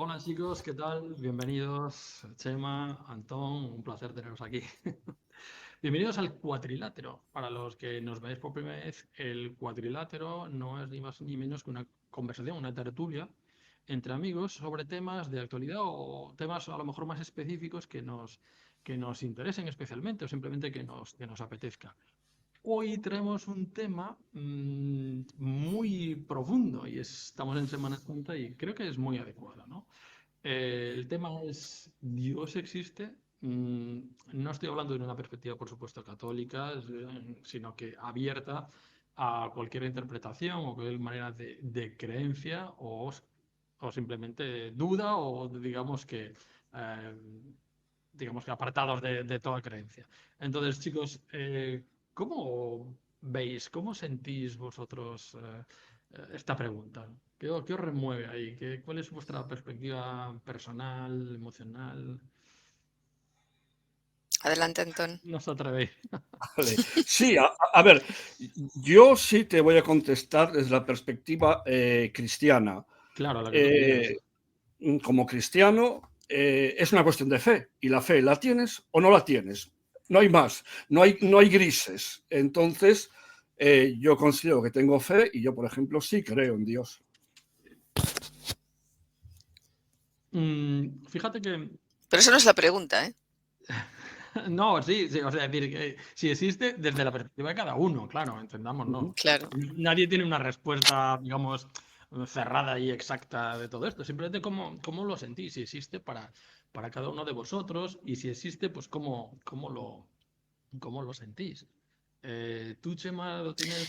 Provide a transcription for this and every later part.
Hola chicos, ¿qué tal? Bienvenidos, Chema, Antón, un placer teneros aquí. Bienvenidos al cuatrilátero. Para los que nos veis por primera vez, el cuatrilátero no es ni más ni menos que una conversación, una tertulia entre amigos sobre temas de actualidad o temas a lo mejor más específicos que nos interesen especialmente o simplemente que nos apetezca. Hoy traemos un tema muy profundo y estamos en Semana Santa y creo que es muy adecuado, ¿no? El tema es, ¿Dios existe? No estoy hablando de una perspectiva, por supuesto, católica, sino que abierta a cualquier interpretación o cualquier manera de creencia o simplemente duda o digamos que apartados de toda creencia. Entonces, chicos, ¿cómo veis, cómo sentís vosotros esta pregunta? ¿Qué os remueve ahí? ¿Cuál es vuestra perspectiva personal, emocional? Adelante, Antón. No os atrevéis. Vale. Sí, a ver, yo sí te voy a contestar desde la perspectiva cristiana. Claro, la que tú quieras. Eh, Como cristiano, es una cuestión de fe, y la fe la tienes o no la tienes. No hay más, no hay grises. Entonces, yo considero que tengo fe y yo, por ejemplo, sí creo en Dios. Fíjate que Pero eso no es la pregunta, ¿eh? no, sí, sí, o sea, es decir, que si existe desde la perspectiva de cada uno, claro, entendámonos. Ujú. Claro. Nadie tiene una respuesta, digamos, cerrada y exacta de todo esto. Simplemente cómo lo sentís, si existe para cada uno de vosotros y si existe, pues cómo lo sentís. ¿Tú, Chema, lo tienes?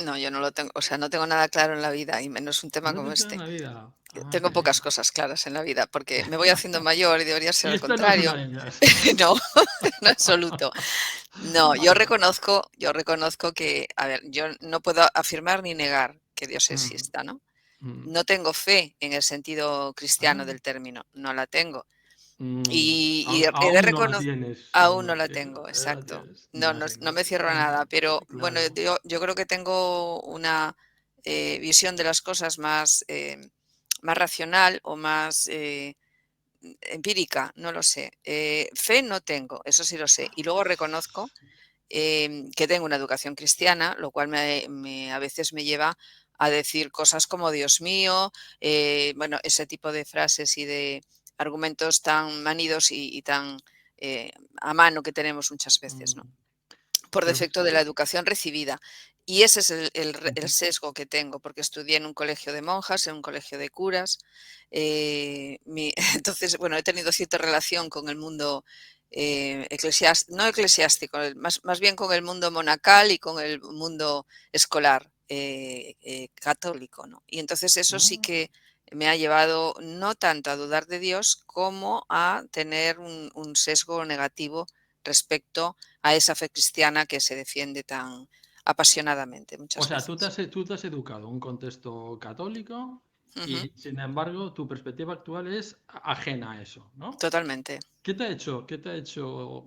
No, yo no lo tengo, o sea, no tengo nada claro en la vida y menos un tema ¿No como tienes claro en este. la vida? Ah, Tengo qué bien. pocas cosas claras en la vida porque me voy haciendo mayor y debería ser Y al esta no es una contrario. de ellas. No, en absoluto. No, Vale. yo reconozco que, a ver, yo no puedo afirmar ni negar que Dios Mm, exista, ¿no? mm. No tengo fe en el sentido Ah, cristiano del término, no la tengo. mm. Y he de Aún no la reconocer, tienes, aún aún no no la la tienes, tengo, la exacto. tienes. No, Ya no, sé, no me cierro a nada, pero bueno, claro. yo creo que tengo una visión de las cosas más, más racional o más empírica, no lo sé. Fe no tengo, eso sí lo sé. Y luego reconozco que tengo una educación cristiana, lo cual a veces me lleva a decir cosas como Dios mío, bueno, ese tipo de frases y de argumentos tan manidos y tan eh, a mano que tenemos muchas veces, ¿no? Mm. Por Pero defecto de la fíjate. educación recibida. Y ese es el Ujú. sesgo que tengo, porque estudié en un colegio de monjas, en un colegio de curas. Entonces, bueno, he tenido cierta relación con el mundo no eclesiástico, más bien con el mundo monacal y con el mundo escolar católico, ¿no? Y entonces eso sí Ah, que me ha llevado no tanto a dudar de Dios como a tener un sesgo negativo respecto a esa fe cristiana que se defiende tan apasionadamente o muchas sea, tú te veces. has, tú te has educado en un contexto católico Ujú, y, sin embargo, tu perspectiva actual es ajena a eso, ¿no? totalmente. ¿Qué te ha hecho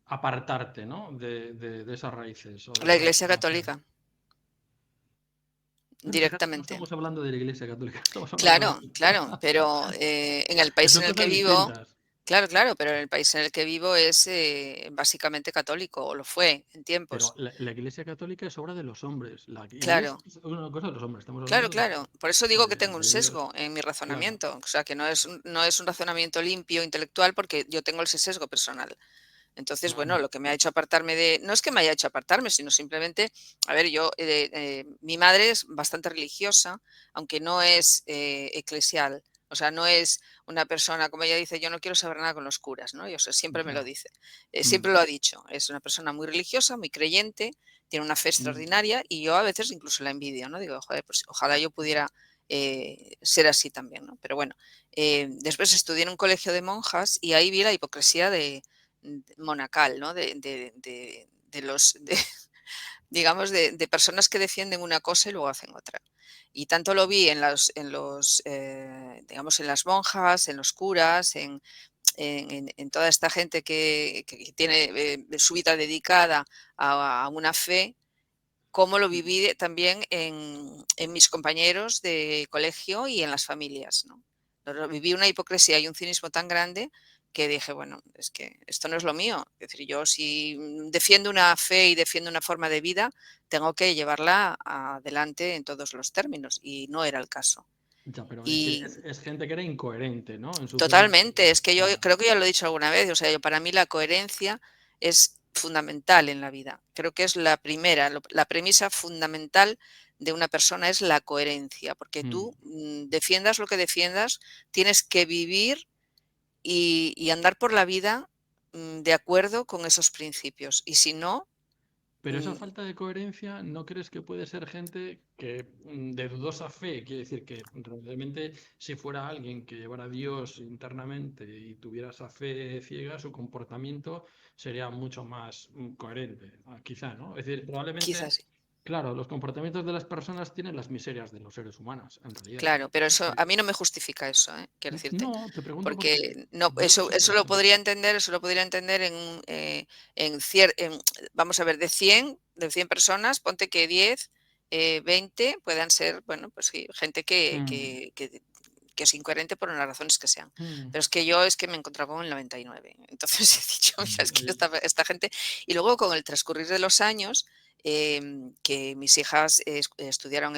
apartarte, ¿no? de esas raíces o de La esa Iglesia fe? Católica, Fíjate, no directamente. estamos hablando de la Iglesia Católica, estamos hablando de Claro, otra. claro, pero en el Que país en son el que cosas vivo, distintas. claro, claro, pero en el país en el que vivo es básicamente católico, o lo fue en Pero tiempos. la Iglesia Católica es obra de los hombres. La Iglesia Claro, es una cosa de los hombres. Estamos claro, hablando claro. Por eso digo que tengo un de Dios. sesgo en mi Claro. razonamiento. O sea, que no es un razonamiento limpio, intelectual, porque yo tengo ese sesgo personal. Entonces, bueno, Mm, lo que me ha hecho apartarme no es que me haya hecho apartarme, sino simplemente, a ver, mi madre es bastante religiosa, aunque no es eclesial. O sea, no es una persona, como ella dice, yo no quiero saber nada con los curas, ¿no? Y, o sea, siempre me lo ya. dice, Mm, siempre lo ha dicho. Es una persona muy religiosa, muy creyente, tiene una fe mm, extraordinaria y yo a veces incluso la envidio, ¿no? Digo, joder, pues ojalá yo pudiera ser así también, ¿no? Pero bueno, después estudié en un colegio de monjas y ahí vi la hipocresía monacal, ¿no? Digamos, de personas que defienden una cosa y luego hacen otra. Y tanto lo vi digamos, en las monjas, en los curas, en toda esta gente que tiene su vida dedicada a una fe, como lo mm. viví también en mis compañeros de colegio y en las familias, ¿no? Viví una hipocresía y un cinismo tan grande que dije, bueno, es que esto no es lo mío. Es decir, yo si defiendo una fe y defiendo una forma de vida, tengo que llevarla adelante en todos los términos, y no era el caso. Ya, pero es que Y es gente que era incoherente, ¿no? En su propio... totalmente, es que yo Claro. creo que ya lo he dicho alguna vez, o sea, para mí la coherencia es fundamental en la vida. Creo que es la primera, la premisa fundamental de una persona es la coherencia, porque Mm. tú defiendas lo que defiendas, tienes que vivir y andar por la vida de acuerdo con esos principios. Y si no, Pero esa mm, falta de coherencia, ¿no crees que puede ser gente que de dudosa fe? Quiere decir que realmente si fuera alguien que llevara a Dios internamente y tuviera esa fe ciega, su comportamiento sería mucho más coherente, quizá, ¿no? Es decir, probablemente, quizás sí. claro, los comportamientos de las personas tienen las miserias de los seres humanos, en realidad. Claro, pero eso a mí no me justifica eso, quiero decirte, No, te pregunto porque porque no, yo lo sé, por eso ejemplo. lo podría entender vamos a ver, de 100 personas, ponte que 10, 20 puedan ser, bueno, pues sí, gente Mm, que es incoherente por las razones que sean. mm. Pero es que me encontraba con el 99. Entonces he dicho, mira, es que Oye, esta gente. Y luego con el transcurrir de los años, que mis hijas estudiaron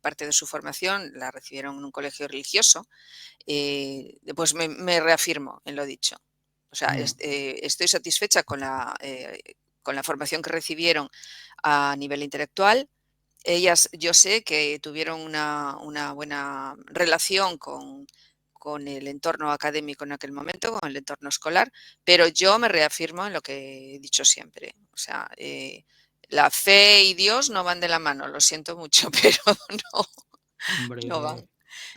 parte de su formación, la recibieron en un colegio religioso, pues me reafirmo en lo dicho. O sea, mm, estoy satisfecha con la formación que recibieron a nivel intelectual. Ellas, yo sé que tuvieron una buena relación con el entorno académico en aquel momento, con el entorno escolar, pero yo me reafirmo en lo que he dicho siempre. O sea, la fe y Dios no van de la mano, lo siento mucho, pero no, no van. hombre.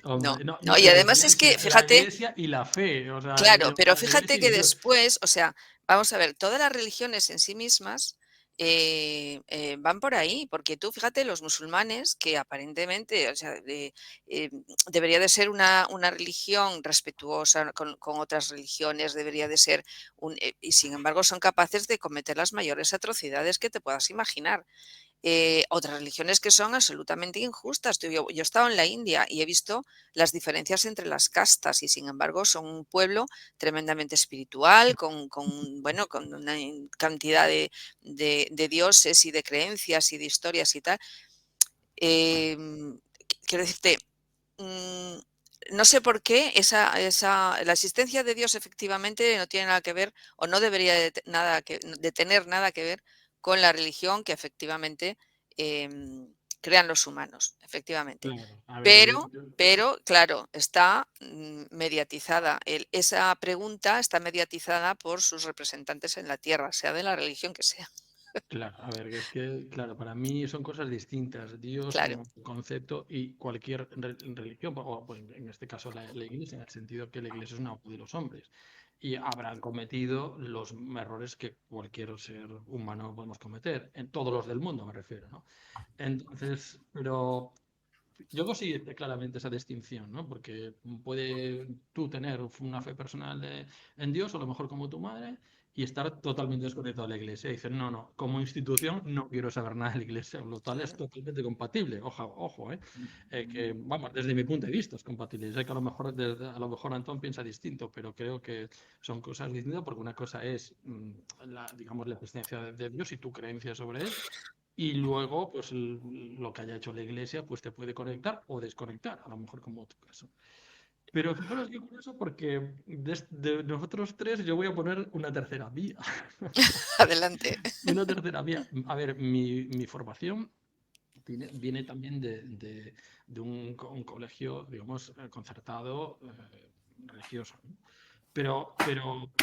No, Hombre, no, no, no, y además es que, la fíjate, iglesia y la fe, o sea, claro, pero la fíjate iglesia que y Dios. después, o sea, vamos a ver, todas las religiones en sí mismas van por ahí, porque tú fíjate, los musulmanes, que aparentemente, o sea, debería de ser una religión respetuosa con otras religiones, debería de ser y sin embargo son capaces de cometer las mayores atrocidades que te puedas imaginar. Otras religiones que son absolutamente injustas. Yo he estado en la India y he visto las diferencias entre las castas, y sin embargo son un pueblo tremendamente espiritual, bueno, con una cantidad de dioses y de creencias y de historias y tal. Quiero decirte, mm, no sé por qué la existencia de Dios efectivamente no tiene nada que ver, o no debería de tener nada que ver con la religión que efectivamente crean los humanos, efectivamente. Claro, a ver, Pero, claro, está mediatizada. Esa pregunta está mediatizada por sus representantes en la Tierra, sea de la religión que sea. claro, a ver, es que, claro, para mí son cosas distintas. Dios Claro, como concepto y cualquier religión, o pues, en este caso la iglesia, en el sentido que la iglesia es una voz de los hombres y habrán cometido los errores que cualquier ser humano podemos cometer, en todos los del mundo me refiero, ¿no? Entonces, pero yo consigo claramente esa distinción, ¿no? Porque puede tú tener una fe personal en Dios, o a lo mejor como tu madre, y estar totalmente desconectado de la iglesia. Y dices, no, no, como institución no quiero saber nada de la iglesia, lo tal es claro. totalmente compatible. Ojo, ojo, ¿eh? Que, vamos, desde mi punto de vista es compatible. Sé que a lo mejor, a lo mejor Antón piensa distinto, pero creo que son cosas distintas porque una cosa es, digamos, la presencia de Dios y tu creencia sobre él. Y luego, pues lo que haya hecho la iglesia, pues te puede conectar o desconectar, a lo mejor como tu caso. Pero fijaros qué curioso porque de nosotros tres yo voy a poner una tercera vía. Adelante. Una tercera vía. A ver, mi formación viene también de un colegio, digamos, concertado, religioso, ¿no? Pero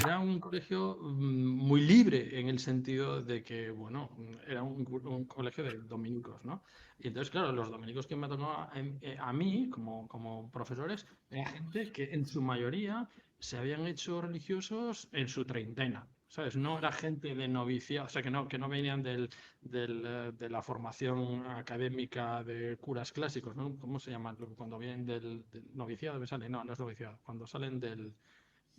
era un colegio muy libre en el sentido de que, bueno, era un colegio de dominicos, ¿no? Y entonces, claro, los dominicos que me tocó a mí, como profesores, era gente que en su mayoría se habían hecho religiosos en su treintena, ¿sabes? No era gente de novicia, o sea, que no venían de la formación académica de curas clásicos, ¿no? ¿Cómo se llama? Cuando vienen del noviciado, me sale, no, no es noviciado, cuando salen del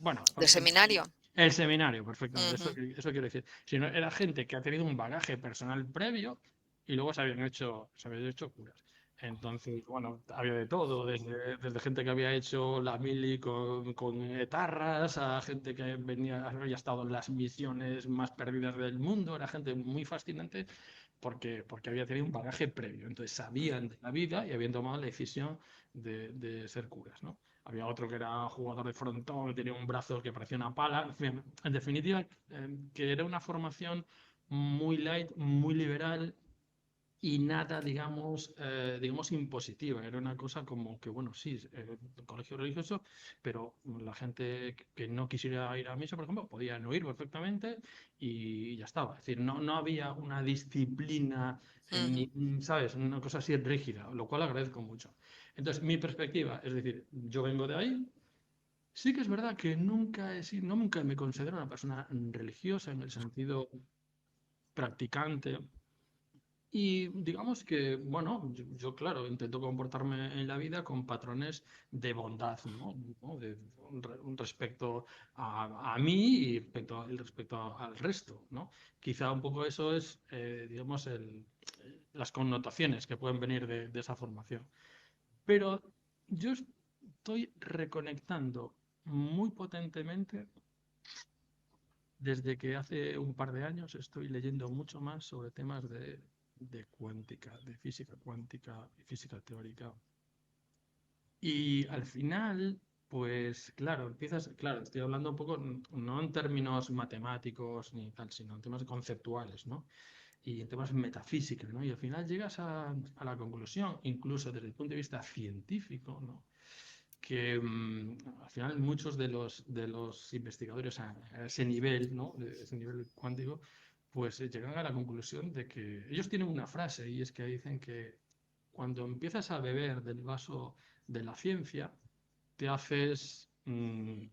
bueno, ¿De seminario? el seminario, perfectamente, eso, Ujú. eso quiero decir. Si no, era gente que ha tenido un bagaje personal previo y luego se habían hecho curas. Entonces, bueno, había de todo, desde gente que había hecho la mili con etarras, a gente que había estado en las misiones más perdidas del mundo, era gente muy fascinante porque había tenido un bagaje previo, entonces sabían de la vida y habían tomado la decisión de ser curas, ¿no? Había otro que era jugador de frontón, que tenía un brazo que parecía una pala, en definitiva, que era una formación muy light, muy liberal y nada, digamos, impositiva. Era una cosa como que, bueno, sí, colegio religioso, pero la gente que no quisiera ir a misa, por ejemplo, podía no ir perfectamente y ya estaba. Es decir, no había una disciplina, ni, ¿sabes? Una cosa así rígida, lo cual agradezco mucho. Entonces, mi perspectiva, es decir, yo vengo de ahí. Sí que es verdad que nunca me considero una persona religiosa en el sentido practicante, y digamos que, bueno, yo, claro, intento comportarme en la vida con patrones de bondad, ¿no? ¿No? Respecto a mí y respecto al resto, ¿no? Quizá un poco eso es, digamos, las connotaciones que pueden venir de esa formación. Pero yo estoy reconectando muy potentemente desde que hace un par de años estoy leyendo mucho más sobre temas de cuántica, de física cuántica y física teórica. Y al final, pues claro, claro, estoy hablando un poco, no en términos matemáticos ni tal, sino en temas conceptuales, ¿no? Y en temas metafísicos, ¿no? Y al final llegas a la conclusión, incluso desde el punto de vista científico, ¿no? Que al final muchos de los investigadores a ese nivel, ¿no? De ese nivel cuántico, pues llegan a la conclusión de que ellos tienen una frase y es que dicen que cuando empiezas a beber del vaso de la ciencia, te haces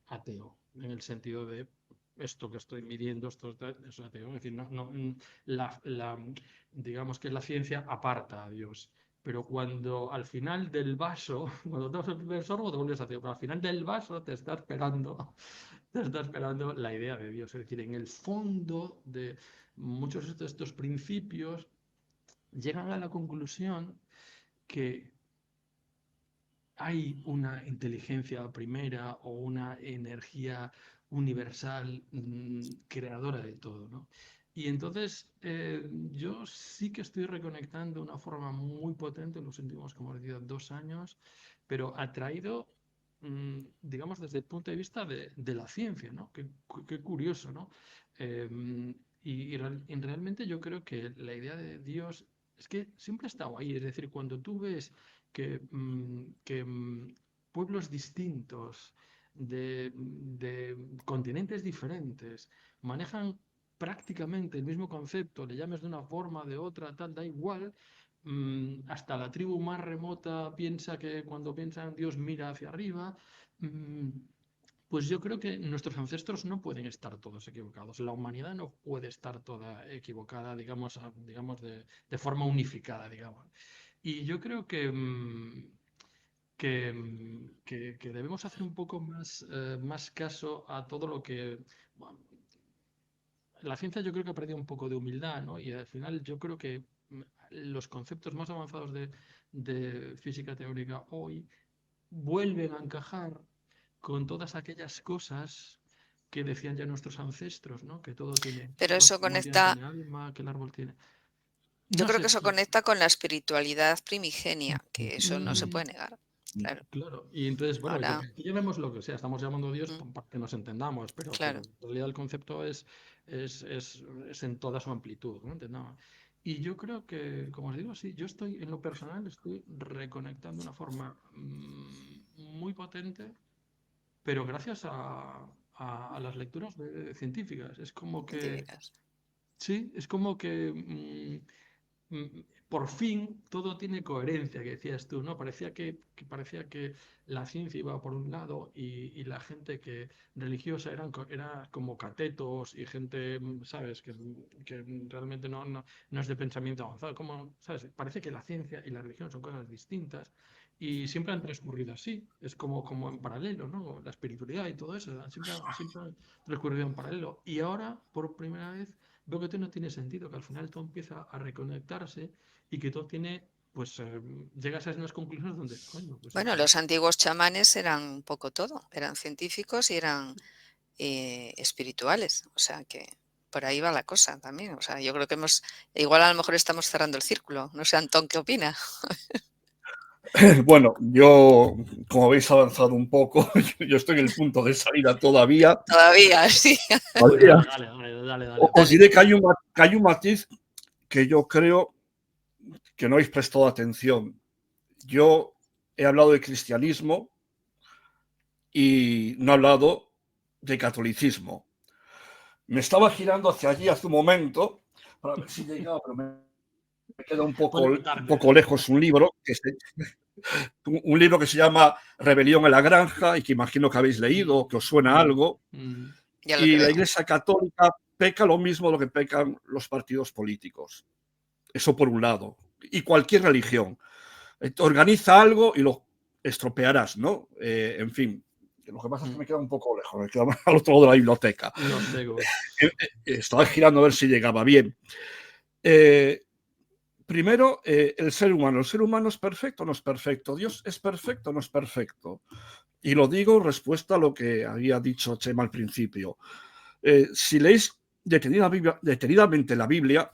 ateo, en el sentido de esto que estoy midiendo, es ateo. Es decir, la, digamos que la ciencia aparta a Dios. Pero cuando al final del vaso, cuando tomas el primer sorbo, te vuelves ateo. Pero al final del vaso te está esperando la idea de Dios. Es decir, en el fondo de muchos de estos principios llegan a la conclusión que hay una inteligencia primera o una energía universal creadora de todo, ¿no? Y entonces yo sí que estoy reconectando de una forma muy potente en los últimos, como decía, 2 años, pero atraído, digamos, desde el punto de vista de la ciencia, ¿no? Qué curioso, ¿no? Y realmente yo creo que la idea de Dios es que siempre ha estado ahí, es decir, cuando tú ves que pueblos distintos, de continentes diferentes, manejan prácticamente el mismo concepto, le llames de una forma, de otra, tal, da igual. Hasta la tribu más remota piensa que cuando piensa en Dios mira hacia arriba. mm, pues yo creo que nuestros ancestros no pueden estar todos equivocados. La humanidad no puede estar toda equivocada, digamos de forma unificada, digamos. Y yo creo que debemos hacer un poco más caso a todo lo que... bueno, la ciencia yo creo que ha perdido un poco de humildad, ¿no? Y al final yo creo que los conceptos más avanzados de física teórica hoy vuelven a encajar con todas aquellas cosas que decían ya nuestros ancestros, ¿no? Que todo tiene Pero vida, eso que la máquina conecta, tiene alma, que el árbol tiene... yo No creo que sé, eso conecta con la espiritualidad primigenia, que eso no se mm, puede negar. Claro, claro, y entonces, bueno, ahora, aquí llamemos lo que sea, estamos llamando a Dios mm, para que nos entendamos, pero claro. en realidad el concepto es en toda su amplitud, ¿no? Entendamos. Y yo creo que, como os digo, sí, yo estoy, en lo personal, estoy reconectando de una forma muy potente, pero gracias a las lecturas científicas. Es como que, Científicas. sí, es como que por fin todo tiene coherencia, que decías tú, ¿no? Parecía que la ciencia iba por un lado y la gente que religiosa era como catetos y gente, ¿sabes? Que realmente no es de pensamiento avanzado. Como, ¿sabes? Parece que la ciencia y la religión son cosas distintas y siempre han transcurrido así. Es como en paralelo, ¿no? La espiritualidad y todo eso, siempre han transcurrido en paralelo. Y ahora, por primera vez, veo que todo no tiene sentido, que al final todo empieza a reconectarse y que todo tiene pues llegas a esas conclusiones donde, coño, pues Bueno, sí. los antiguos chamanes eran un poco todo, eran científicos y eran espirituales, o sea que por ahí va la cosa también, o sea, yo creo que igual a lo mejor estamos cerrando el círculo, no sé, Antón, ¿qué opina? Bueno, yo, como habéis avanzado un poco, yo estoy en el punto de salida todavía. Todavía, sí. Todavía. Dale. Os diré que hay un matiz que yo creo que no habéis prestado atención. Yo he hablado de cristianismo y no he hablado de catolicismo. Me estaba girando hacia allí hace un momento para ver si llegaba, pero me queda un poco lejos un libro que se llama Rebelión en la Granja y que imagino que habéis leído, que os suena algo. Ya lo Y la creo. Iglesia Católica peca lo mismo de lo que pecan los partidos políticos. Eso por un lado. Y cualquier religión. Organiza algo y lo estropearás, ¿no? En fin. Lo que pasa es que me queda un poco lejos, me queda al otro lado de la biblioteca. No sé. Estaba girando a ver si llegaba bien. Primero, el ser humano. ¿El ser humano es perfecto o no es perfecto? ¿Dios es perfecto o no es perfecto? Y lo digo en respuesta a lo que había dicho Chema al principio. Si leéis detenidamente la Biblia,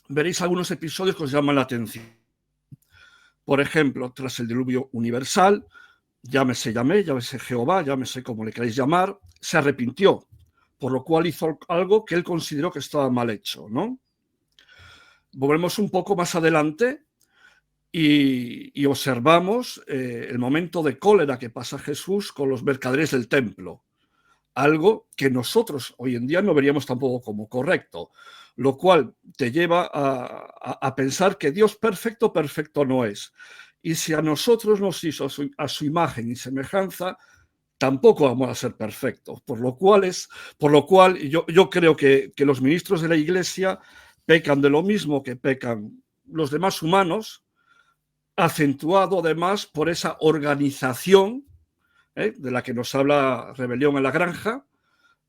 veréis algunos episodios que os llaman la atención. Por ejemplo, tras el diluvio universal, llámese Jehová, llámese como le queráis llamar, se arrepintió, por lo cual hizo algo que él consideró que estaba mal hecho, ¿no? Volvemos un poco más adelante y observamos el momento de cólera que pasa Jesús con los mercaderes del templo. Algo que nosotros hoy en día no veríamos tampoco como correcto, lo cual te lleva a pensar que Dios perfecto no es. Y si a nosotros nos hizo a su imagen y semejanza, tampoco vamos a ser perfectos. Por lo cual yo creo que los ministros de la Iglesia pecan de lo mismo que pecan los demás humanos, acentuado además por esa organización de la que nos habla Rebelión en la Granja,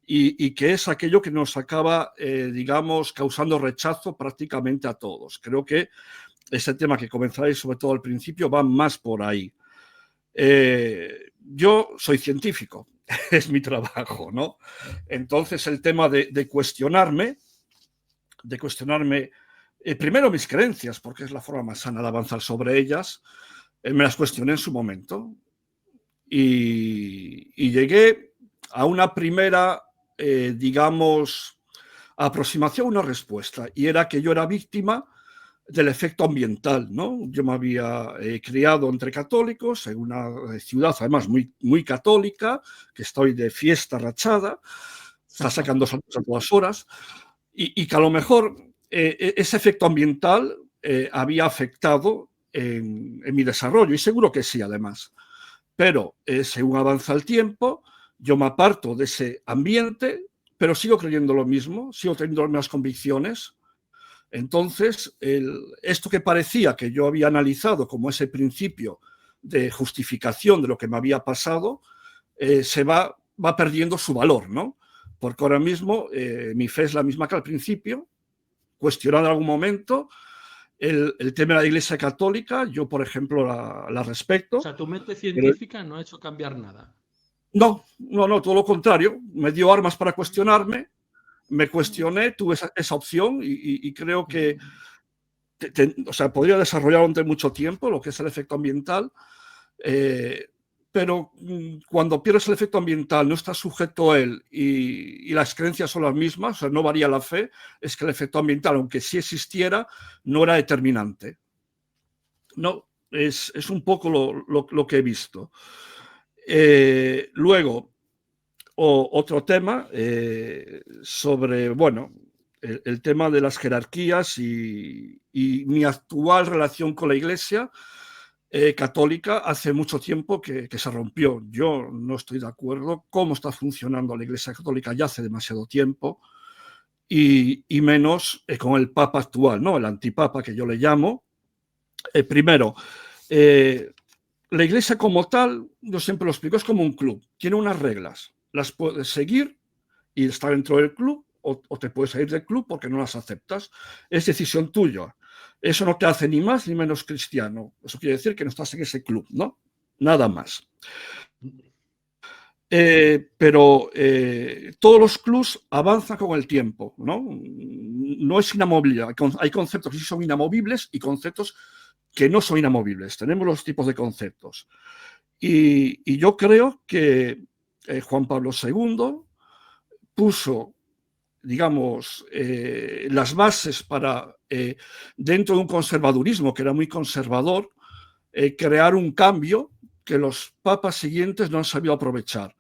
y que es aquello que nos acaba, digamos, causando rechazo prácticamente a todos. Creo que ese tema que comenzáis, sobre todo al principio, va más por ahí. Yo soy científico, es mi trabajo, ¿no? Entonces, el tema de cuestionarme, primero mis creencias, porque es la forma más sana de avanzar sobre ellas, me las cuestioné en su momento y llegué a una primera, digamos, aproximación a una respuesta, y era que yo era víctima del efecto ambiental, ¿no? Yo me había criado entre católicos en una ciudad además muy católica, que estoy de fiesta rachada, está sacando saltos a todas horas, y que a lo mejor ese efecto ambiental había afectado en mi desarrollo, y seguro que sí, además. Pero según avanza el tiempo, yo me aparto de ese ambiente, pero sigo creyendo lo mismo, sigo teniendo las mismas convicciones. Entonces, esto que parecía que yo había analizado como ese principio de justificación de lo que me había pasado, se va perdiendo su valor, ¿no? Porque ahora mismo mi fe es la misma que al principio, cuestionada en algún momento. El tema de la Iglesia Católica, yo, por ejemplo, la respeto. O sea, tu mente científica no ha hecho cambiar nada. No, todo lo contrario. Me dio armas para cuestionarme, me cuestioné, tuve esa opción y creo que podría desarrollar durante mucho tiempo lo que es el efecto ambiental, pero cuando pierdes el efecto ambiental, no estás sujeto a él y las creencias son las mismas, o sea, no varía la fe, es que el efecto ambiental, aunque sí existiera, no era determinante. No, es un poco lo que he visto. Luego, otro tema sobre, bueno, el tema de las jerarquías y mi actual relación con la Iglesia católica hace mucho tiempo que se rompió. Yo no estoy de acuerdo cómo está funcionando la Iglesia Católica ya hace demasiado tiempo y menos con el Papa actual, ¿no? El antipapa que yo le llamo. Primero, la Iglesia como tal, yo siempre lo explico, es como un club, tiene unas reglas, las puedes seguir y estar dentro del club, o te puedes salir del club porque no las aceptas. Es decisión tuya. Eso no te hace ni más ni menos cristiano. Eso quiere decir que no estás en ese club, ¿no? Nada más. Pero todos los clubs avanzan con el tiempo, ¿no? No es inamovible. Hay conceptos que sí son inamovibles y conceptos que no son inamovibles. Tenemos los tipos de conceptos. Y yo creo que Juan Pablo II puso, digamos, las bases para, dentro de un conservadurismo que era muy conservador, crear un cambio que los papas siguientes no han sabido aprovechar.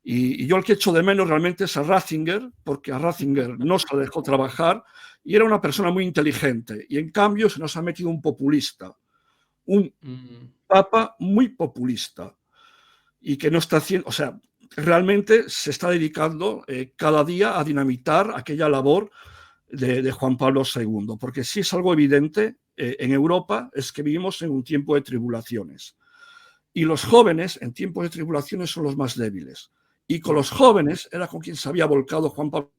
Y yo el que echo de menos realmente es a Ratzinger, porque a Ratzinger no se le dejó trabajar y era una persona muy inteligente. Y en cambio se nos ha metido un populista, un papa muy populista y que no está haciendo, o sea, realmente se está dedicando cada día a dinamitar aquella labor de Juan Pablo II, porque sí es algo evidente en Europa, es que vivimos en un tiempo de tribulaciones. Y los jóvenes en tiempos de tribulaciones son los más débiles. Y con los jóvenes era con quien se había volcado Juan Pablo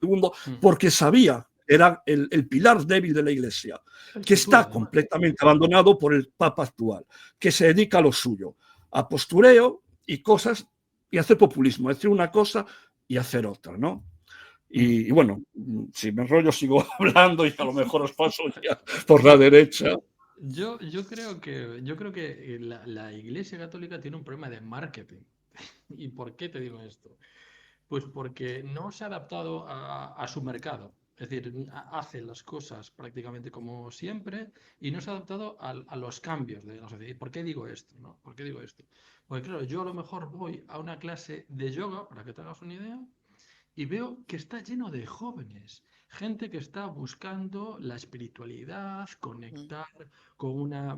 II, porque sabía, era el pilar débil de la Iglesia, que está completamente abandonado por el Papa actual, que se dedica a lo suyo, a postureo y cosas, y hacer populismo, decir una cosa y hacer otra, ¿no? Y bueno, si me enrollo sigo hablando y a lo mejor os paso ya por la derecha. Yo creo que la Iglesia Católica tiene un problema de marketing. ¿Y por qué te digo esto? Pues porque no se ha adaptado a su mercado. Es decir, hace las cosas prácticamente como siempre y no se ha adaptado a los cambios de la sociedad. ¿Y por qué digo esto? ¿No? ¿Por qué digo esto? Porque claro, yo a lo mejor voy a una clase de yoga, para que te hagas una idea, y veo que está lleno de jóvenes, gente que está buscando la espiritualidad, conectar con una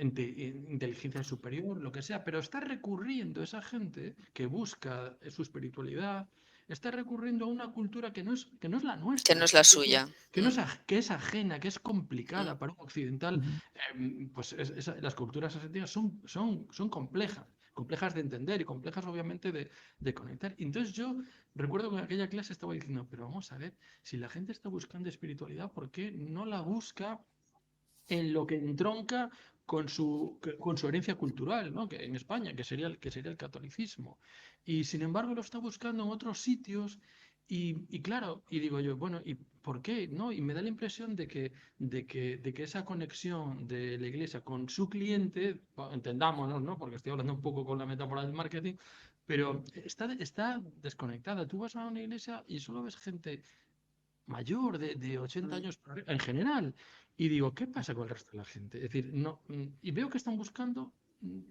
inteligencia superior, lo que sea, pero está recurriendo esa gente que busca su espiritualidad, está recurriendo a una cultura que no es la nuestra, Que no es la suya. que es ajena, que es complicada para un occidental. Pues las culturas asiáticas son complejas de entender y complejas obviamente de conectar. Entonces yo recuerdo que en aquella clase estaba diciendo, pero vamos a ver, si la gente está buscando espiritualidad, ¿por qué no la busca en lo que entronca con su herencia cultural, ¿no? Que en España, que sería el catolicismo? Y sin embargo lo está buscando en otros sitios y claro, y digo yo, bueno, ¿y por qué? ¿No? Y me da la impresión de que esa conexión de la iglesia con su cliente, entendámonos, ¿no? Porque estoy hablando un poco con la metáfora del marketing, pero está desconectada. Tú vas a una iglesia y solo ves gente mayor de 80 años en general. Y digo, ¿qué pasa con el resto de la gente? Es decir, no, y veo que están buscando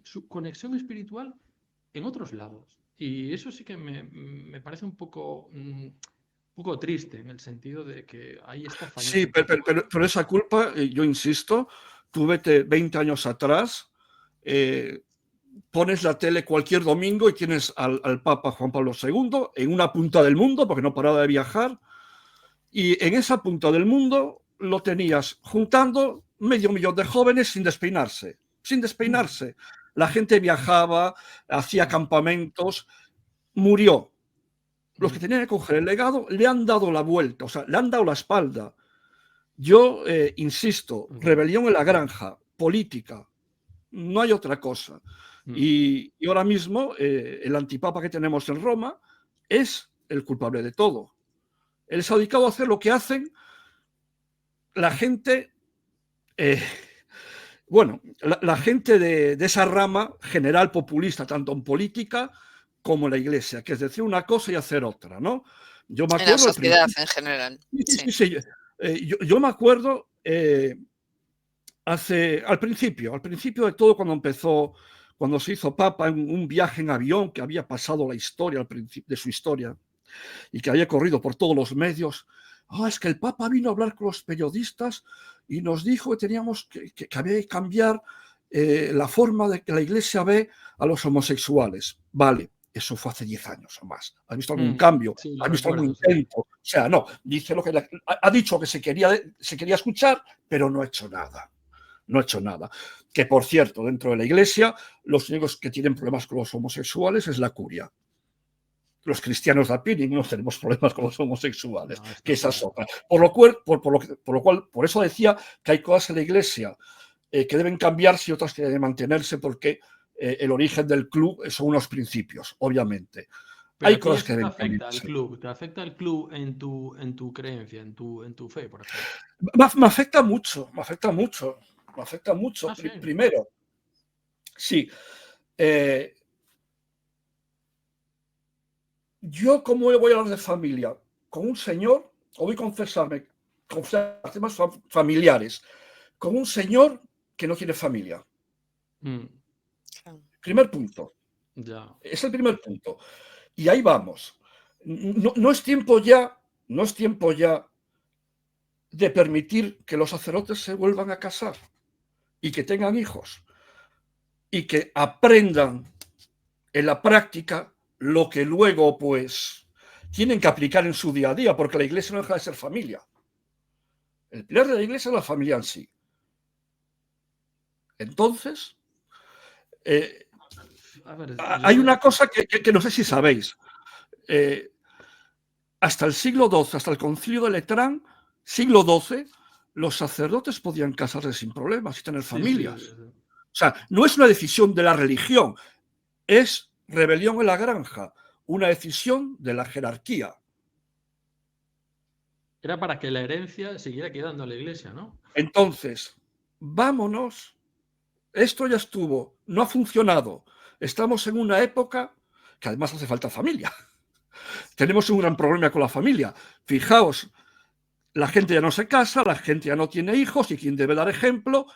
su conexión espiritual en otros lados. Y eso sí que me parece un poco triste en el sentido de que ahí está fallando. Sí, pero esa culpa, yo insisto, tú vete 20 años atrás, pones la tele cualquier domingo y tienes al Papa Juan Pablo II en una punta del mundo, porque no paraba de viajar, y en esa punta del mundo lo tenías juntando 500.000 de jóvenes sin despeinarse, sin despeinarse. La gente viajaba, hacía campamentos, murió. Los que tenían que coger el legado le han dado la vuelta, o sea, le han dado la espalda. Yo insisto, rebelión en la granja, política, no hay otra cosa. Y ahora mismo el antipapa que tenemos en Roma es el culpable de todo. Él se ha dedicado a hacer lo que hacen la gente, la gente de esa rama general populista, tanto en política como en la iglesia, que es decir una cosa y hacer otra, ¿no? Yo me acuerdo en la sociedad en general. Sí. Yo me acuerdo al principio de todo, cuando se hizo papa, en un viaje en avión que había pasado la historia al principio de su historia y que había corrido por todos los medios. Es que el Papa vino a hablar con los periodistas y nos dijo que teníamos que había que cambiar la forma de que la Iglesia ve a los homosexuales. Vale, eso fue hace 10 años o más. ¿Has visto algún cambio? Sí, ¿Has visto algún recuerdo, intento? O sea, no, dice lo que ha dicho que se quería escuchar, pero no ha hecho nada. No ha hecho nada. Que, por cierto, dentro de la Iglesia, los únicos que tienen problemas con los homosexuales es la curia. los cristianos de Piri no tenemos problemas con los homosexuales, No, está que esa es claro. otra. Por eso decía que hay cosas en la Iglesia que deben cambiarse y otras que deben mantenerse, porque el origen del club son unos principios, obviamente. Pero Hay a ti cosas que eso te deben afecta al cambiarse. club, te afecta el club en tu creencia, en tu fe, por ejemplo. Me afecta mucho, me afecta mucho, me afecta mucho. Ah, sí. Primero, sí. Yo, ¿cómo voy a hablar de familia? Con un señor, o voy a confesar temas familiares, con un señor que no tiene familia. Mm, Primer punto. ya. Es el primer punto. Y ahí vamos. No es tiempo ya, no es tiempo ya de permitir que los sacerdotes se vuelvan a casar y que tengan hijos y que aprendan en la práctica lo que luego, pues, tienen que aplicar en su día a día, porque la iglesia no deja de ser familia. El pilar de la iglesia es la familia en sí. Entonces, A ver, hay una cosa que no sé si sabéis. Hasta el siglo XII, hasta el concilio de Letrán, siglo XII, los sacerdotes podían casarse sin problemas y tener sí, sí, familias. O sea, no es una decisión de la religión, es rebelión en la granja, una decisión de la jerarquía. era para que la herencia siguiera quedando en la iglesia, ¿no? Entonces, vámonos. Esto ya estuvo, no ha funcionado. Estamos en una época que además hace falta familia. Tenemos un gran problema con la familia. Fijaos, la gente ya no se casa, la gente ya no tiene hijos y quien debe dar ejemplo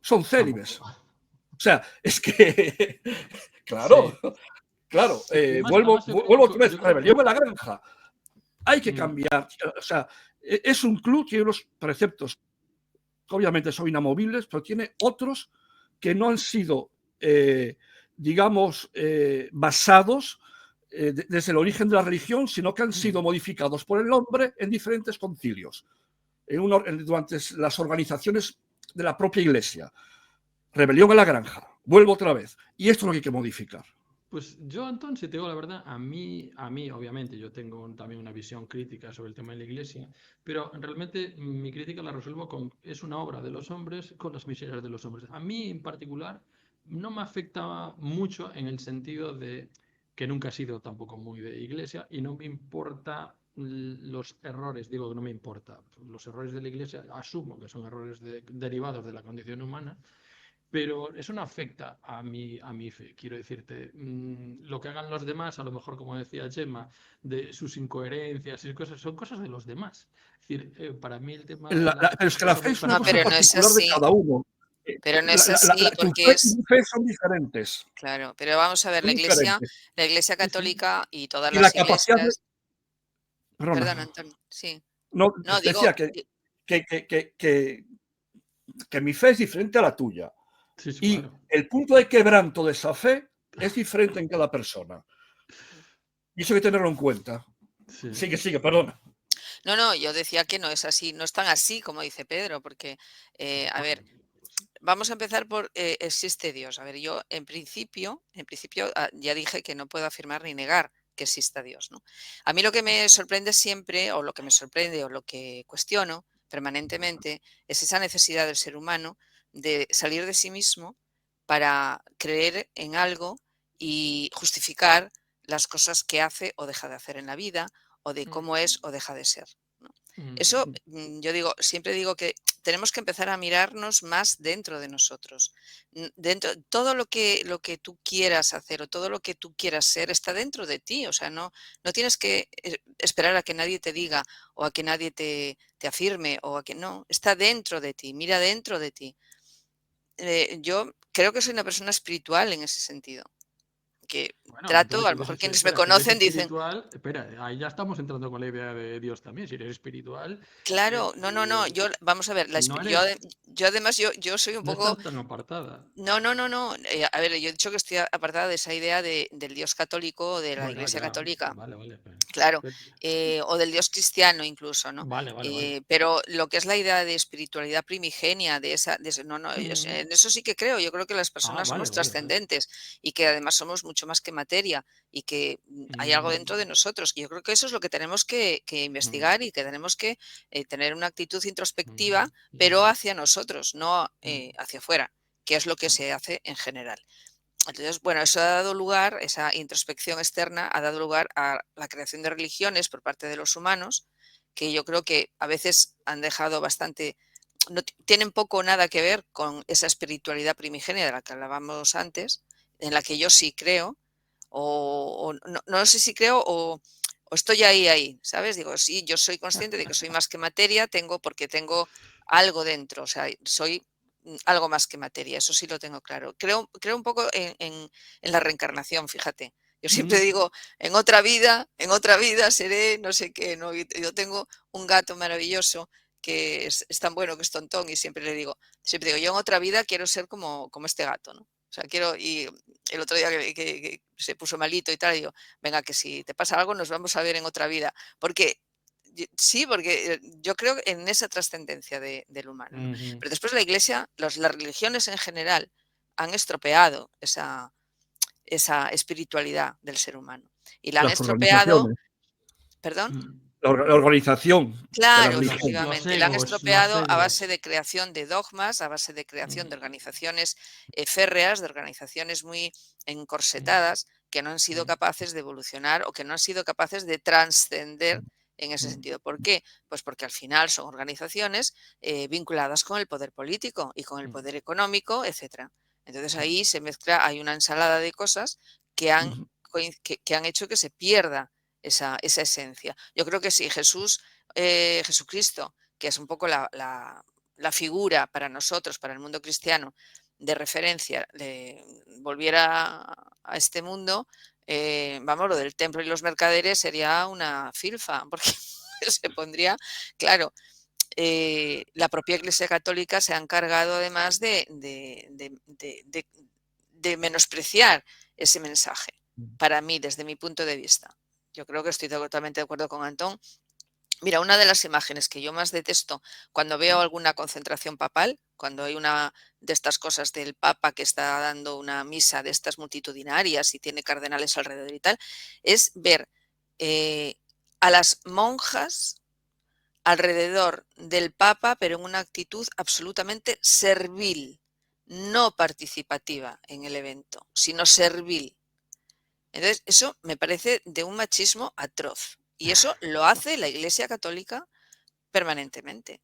son célibes. O sea, es que, claro, Sí. claro, Sí, además, vuelvo además yo otra vez, creo rebelión que... en la granja. Hay que cambiar. O sea, es un club, tiene unos preceptos que obviamente son inamovibles, pero tiene otros que no han sido, digamos, basados desde el origen de la religión, sino que han sido modificados por el hombre en diferentes concilios, durante las organizaciones de la propia iglesia. Rebelión en la granja, vuelvo otra vez. Y esto es lo que hay que modificar. Pues yo, Antón, si te digo la verdad, a mí, obviamente, yo tengo también una visión crítica sobre el tema de la iglesia, pero realmente mi crítica la resuelvo con, es una obra de los hombres con las miserias de los hombres. A mí, en particular, no me afecta mucho en el sentido de que nunca he sido tampoco muy de iglesia y no me importa los errores, digo que no me importa, los errores de la iglesia asumo que son errores derivados de la condición humana, pero eso no afecta a mi fe. Quiero decirte, lo que hagan los demás, a lo mejor, como decía Gemma, de sus incoherencias y cosas, son cosas de los demás. Es decir, para mí el tema de Pero es que la fe es una No, cosa pero no es particular de así. cada uno. Pero no es así Tu porque fe y es, mi fe son diferentes. claro, pero vamos a ver, Son diferentes. la iglesia Sí, sí. católica y todas Y la las capacidad de... iglesias, Perdona. perdón, Antonio, sí. No, No, digo, decía que mi fe es diferente a la tuya. Sí, sí, Y claro. el punto de quebranto de esa fe es diferente en cada persona. Y eso hay que tenerlo en cuenta. Sí. Sigue, perdona. no, yo decía que no es así, no es tan así como dice Pedro, porque, a ver, vamos a empezar por existe Dios. A ver, yo en principio, ya dije que no puedo afirmar ni negar que exista Dios, ¿no? A mí lo que me sorprende siempre, o lo que me sorprende, o lo que cuestiono permanentemente, es esa necesidad del ser humano de salir de sí mismo para creer en algo y justificar las cosas que hace o deja de hacer en la vida, o de cómo es o deja de ser, ¿no? Eso, yo digo, siempre digo que tenemos que empezar a mirarnos más dentro de nosotros. Todo lo que tú quieras hacer o todo lo que tú quieras ser está dentro de ti. O sea, no tienes que esperar a que nadie te diga o a que nadie te afirme o a que no, está dentro de ti, mira dentro de ti. Yo creo que soy una persona espiritual en ese sentido, que Bueno, trato, entonces a si lo mejor eres, quienes me espera, si eres conocen dicen, espiritual, espera, ahí ya estamos entrando con la idea de Dios también. Si eres espiritual, claro, no, yo, vamos a ver, no eres, yo además, yo soy un no poco. estás tan apartada. No. A ver, yo he dicho que estoy apartada de esa idea del Dios católico o de la Bueno, Iglesia ya, católica, vale, vale. claro, Pero- o del Dios cristiano incluso, ¿no? Vale. Pero lo que es la idea de espiritualidad primigenia, no, Mm. en eso sí que creo. Yo creo que las Ah, personas vale. somos trascendentes y que además somos mucho más que materia y que hay algo dentro de nosotros. Y yo creo que eso es lo que tenemos que investigar y que tenemos que tener una actitud introspectiva, pero hacia nosotros, no hacia afuera, que es lo que se hace en general. Entonces, bueno, eso ha dado lugar, esa introspección externa ha dado lugar a la creación de religiones por parte de los humanos, que yo creo que a veces han dejado bastante, no tienen poco o nada que ver con esa espiritualidad primigenia de la que hablábamos antes, en la que yo sí creo, o no sé si creo o estoy ahí, ¿sabes? Digo, sí, yo soy consciente de que soy más que materia, porque tengo algo dentro, o sea, soy algo más que materia, eso sí lo tengo claro. Creo un poco en la reencarnación, fíjate. Yo siempre digo, en otra vida seré no sé qué, ¿no? Yo tengo un gato maravilloso que es tan bueno que es tontón y siempre digo, yo en otra vida quiero ser como este gato, ¿no? O sea, y el otro día que se puso malito y tal, digo, venga, que si te pasa algo nos vamos a ver en otra vida. Porque sí, porque yo creo en esa trascendencia del humano, ¿no? Pero después la Iglesia, las religiones en general han estropeado esa espiritualidad del ser humano. Y la han Las estropeado, organizaciones, perdón. la organización de la Claro, religión. Los efectivamente, la han egos, los estropeado a base egos. de creación de dogmas, a base de creación de organizaciones férreas, de organizaciones muy encorsetadas, que no han sido capaces de evolucionar o que no han sido capaces de trascender en ese sentido. ¿Por qué? Pues porque al final son organizaciones vinculadas con el poder político y con el poder económico, etcétera. Entonces ahí se mezcla, hay una ensalada de cosas que han hecho que se pierda esa esencia. Yo creo que si Jesucristo, que es un poco la figura para nosotros, para el mundo cristiano, de referencia, volviera a este mundo, vamos, lo del templo y los mercaderes sería una filfa, porque se pondría, claro, la propia Iglesia Católica se ha encargado además de menospreciar ese mensaje, para mí, desde mi punto de vista. Yo creo que estoy totalmente de acuerdo con Antón. Mira, una de las imágenes que yo más detesto cuando veo alguna concentración papal, cuando hay una de estas cosas del Papa que está dando una misa de estas multitudinarias y tiene cardenales alrededor y tal, es ver a las monjas alrededor del Papa, pero en una actitud absolutamente servil, no participativa en el evento, sino servil. Entonces, eso me parece de un machismo atroz. Y eso lo hace la Iglesia Católica permanentemente.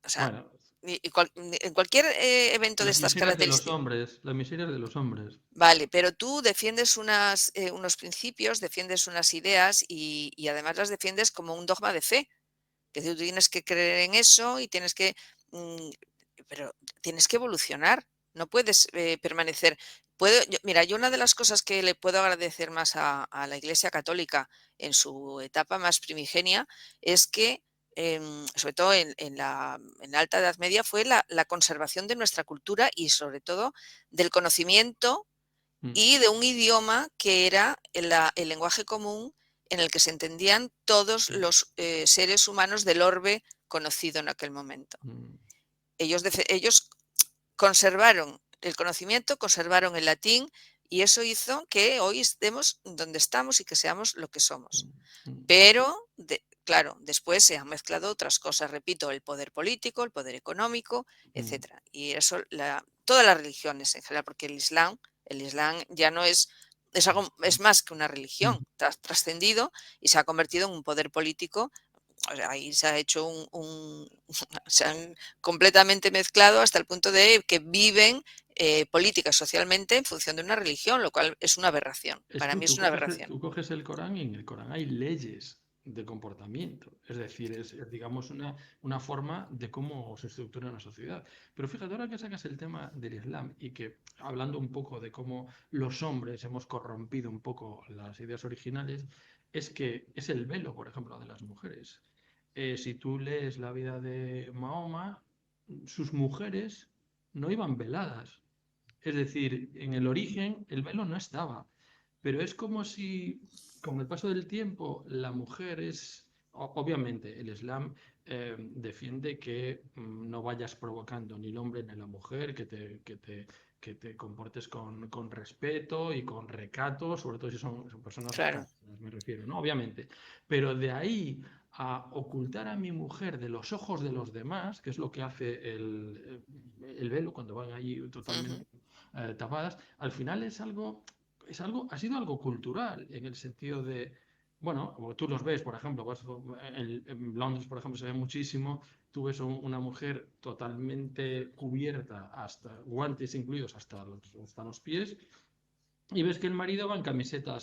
O sea, Bueno, en cualquier evento de las estas miserias de los características. hombres, las miserias de los hombres. Vale, pero tú defiendes unos principios, defiendes unas ideas y además las defiendes como un dogma de fe. Que tú tienes que creer en eso y tienes que, pero tienes que evolucionar, no puedes permanecer. Mira, yo una de las cosas que le puedo agradecer más a la Iglesia Católica en su etapa más primigenia es que, sobre todo en la Alta Edad Media, fue la conservación de nuestra cultura y sobre todo del conocimiento y de un idioma que era el lenguaje común en el que se entendían todos los seres humanos del orbe conocido en aquel momento. Ellos conservaron el conocimiento, conservaron el latín y eso hizo que hoy estemos donde estamos y que seamos lo que somos. Pero, claro, después se han mezclado otras cosas, repito, el poder político, el poder económico, etcétera. Y eso, todas las religiones en general, porque el Islam ya no es algo, es más que una religión, trascendido y se ha convertido en un poder político. O sea, ahí se ha hecho se han completamente mezclado hasta el punto de que viven política socialmente en función de una religión, lo cual es una aberración. Para mí es una aberración. Tú coges el Corán y en el Corán hay leyes de comportamiento. Es decir, es digamos una forma de cómo se estructura una sociedad. Pero fíjate, ahora que sacas el tema del Islam y que hablando un poco de cómo los hombres hemos corrompido un poco las ideas originales, es que es el velo, por ejemplo, de las mujeres. Si tú lees la vida de Mahoma, sus mujeres no iban veladas. Es decir, en el origen el velo no estaba, pero es como si con el paso del tiempo la mujer es, obviamente, el Islam defiende que no vayas provocando ni el hombre ni la mujer, que te comportes con respeto y con recato, sobre todo si son personas Claro. casadas, me refiero, ¿no? Obviamente. Pero de ahí a ocultar a mi mujer de los ojos de los demás, que es lo que hace el velo cuando van allí totalmente tapadas, al final ha sido algo cultural, en el sentido de, bueno, tú los ves, por ejemplo, en Londres, por ejemplo, se ve muchísimo. Tú ves una mujer totalmente cubierta, hasta guantes incluidos hasta los pies, y ves que el marido va en camiseta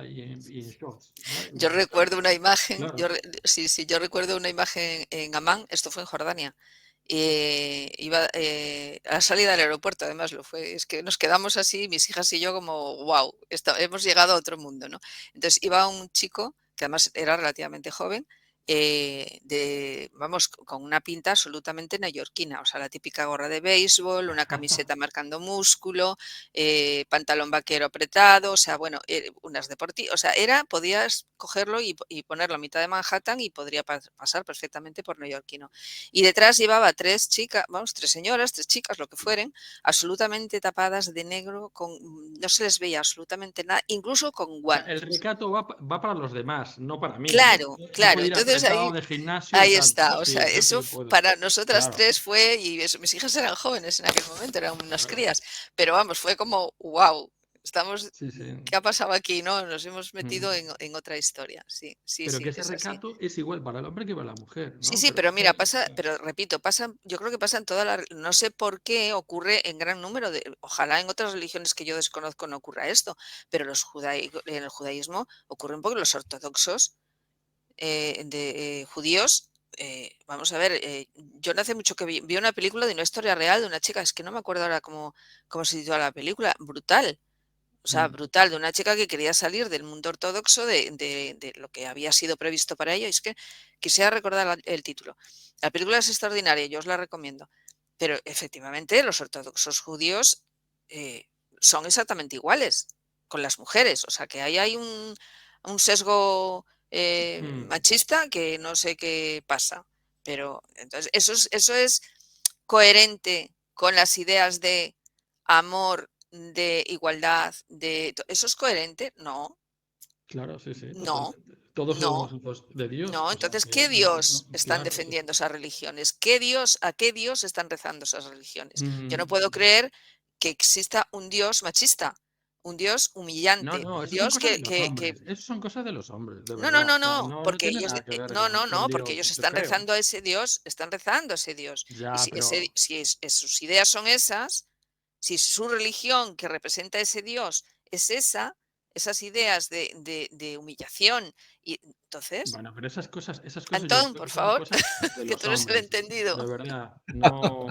y en shorts, ¿no? Yo recuerdo una imagen, Claro, sí, yo recuerdo una imagen en Amán, esto fue en Jordania. Iba a la salida del aeropuerto, además lo fue, es que nos quedamos así, mis hijas y yo, como wow, hemos llegado a otro mundo, ¿no? Entonces iba un chico, que además era relativamente joven, vamos, con una pinta absolutamente neoyorquina, o sea, la típica gorra de béisbol, una camiseta marcando músculo, pantalón vaquero apretado, o sea, bueno, unas deportivas, o sea, podías cogerlo y ponerlo a mitad de Manhattan y podría pasar perfectamente por neoyorquino. Y detrás llevaba tres chicas, vamos, tres señoras, tres chicas, lo que fueren, absolutamente tapadas de negro, no se les veía absolutamente nada, incluso con o sea, el guantes. recato va para los demás, no para mí. Claro, Yo claro. puedo ir Entonces apretado ahí, de gimnasio y ahí tal, está. ¿no? O Sí, sea, eso eso sí puedo. para nosotras Claro, tres fue, y eso, mis hijas eran jóvenes en aquel momento, eran unas claro. crías, pero vamos, fue como, wow, Sí, sí. ¿qué ha pasado aquí? ¿No? Nos hemos metido Mm. en otra historia. Sí, sí, Pero que sí, ese es así. recato es igual para el hombre que para la mujer, Sí, ¿no? sí, Pero pero mira, fíjate, pasa, pero repito, yo creo que pasa en toda la, no sé por qué ocurre en gran número ojalá en otras religiones que yo desconozco no ocurra esto, pero en el judaísmo ocurre porque los ortodoxos judíos, vamos a ver, yo no hace mucho que vi una película de una historia real de una chica, es que no me acuerdo ahora cómo se titula la película, brutal, o sea, brutal, de una chica que quería salir del mundo ortodoxo de lo que había sido previsto para ella. Y es que quisiera recordar el título. La película es extraordinaria, yo os la recomiendo. Pero efectivamente los ortodoxos judíos son exactamente iguales con las mujeres. O sea, que ahí hay un sesgo machista que no sé qué pasa. Pero entonces eso es coherente con las ideas de amor, de igualdad, ¿eso es coherente? No, claro, sí, sí, no, totalmente. Todos no, somos hijos de Dios, no. o sea Entonces, que ¿qué no, Dios están claro. defendiendo esas religiones? ¿A qué Dios están rezando esas religiones? Yo no Mm. puedo creer que exista un Dios machista, un Dios No, humillante, no, un eso son Dios cosas de los que hombres. Eso son cosas de los hombres, de no, no, verdad. no, O sea, no, no porque tiene ellos, nada que ver no, no, con no, porque Dios, ellos yo están creo. rezando a ese Dios, están rezando a ese Dios. Y Ya, pero si sus ideas son esas, si su religión que representa a ese Dios es esas ideas de humillación, y entonces, bueno, pero esas cosas yo Antón, creo por que son favor, cosas de que los tú eres el hombres, entendido, de verdad. No,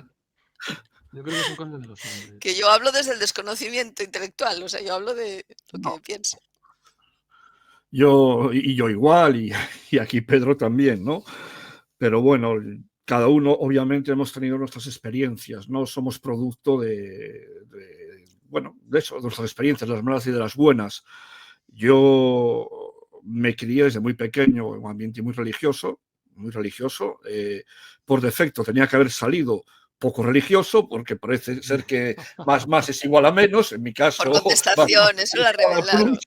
yo creo que son cosas de los que hombres. yo hablo desde el desconocimiento intelectual, o sea, yo hablo de lo No, que pienso. yo igual, y aquí Pedro también, ¿no? Pero bueno, cada uno obviamente hemos tenido nuestras experiencias, ¿no? Somos producto bueno, de eso, de nuestras experiencias, de las malas y de las buenas. Yo me crié desde muy pequeño en un ambiente muy religioso, muy religioso. Por defecto tenía que haber salido poco religioso, porque parece ser que más es igual a menos, en mi Por caso, más contestación, eso es igual a plus,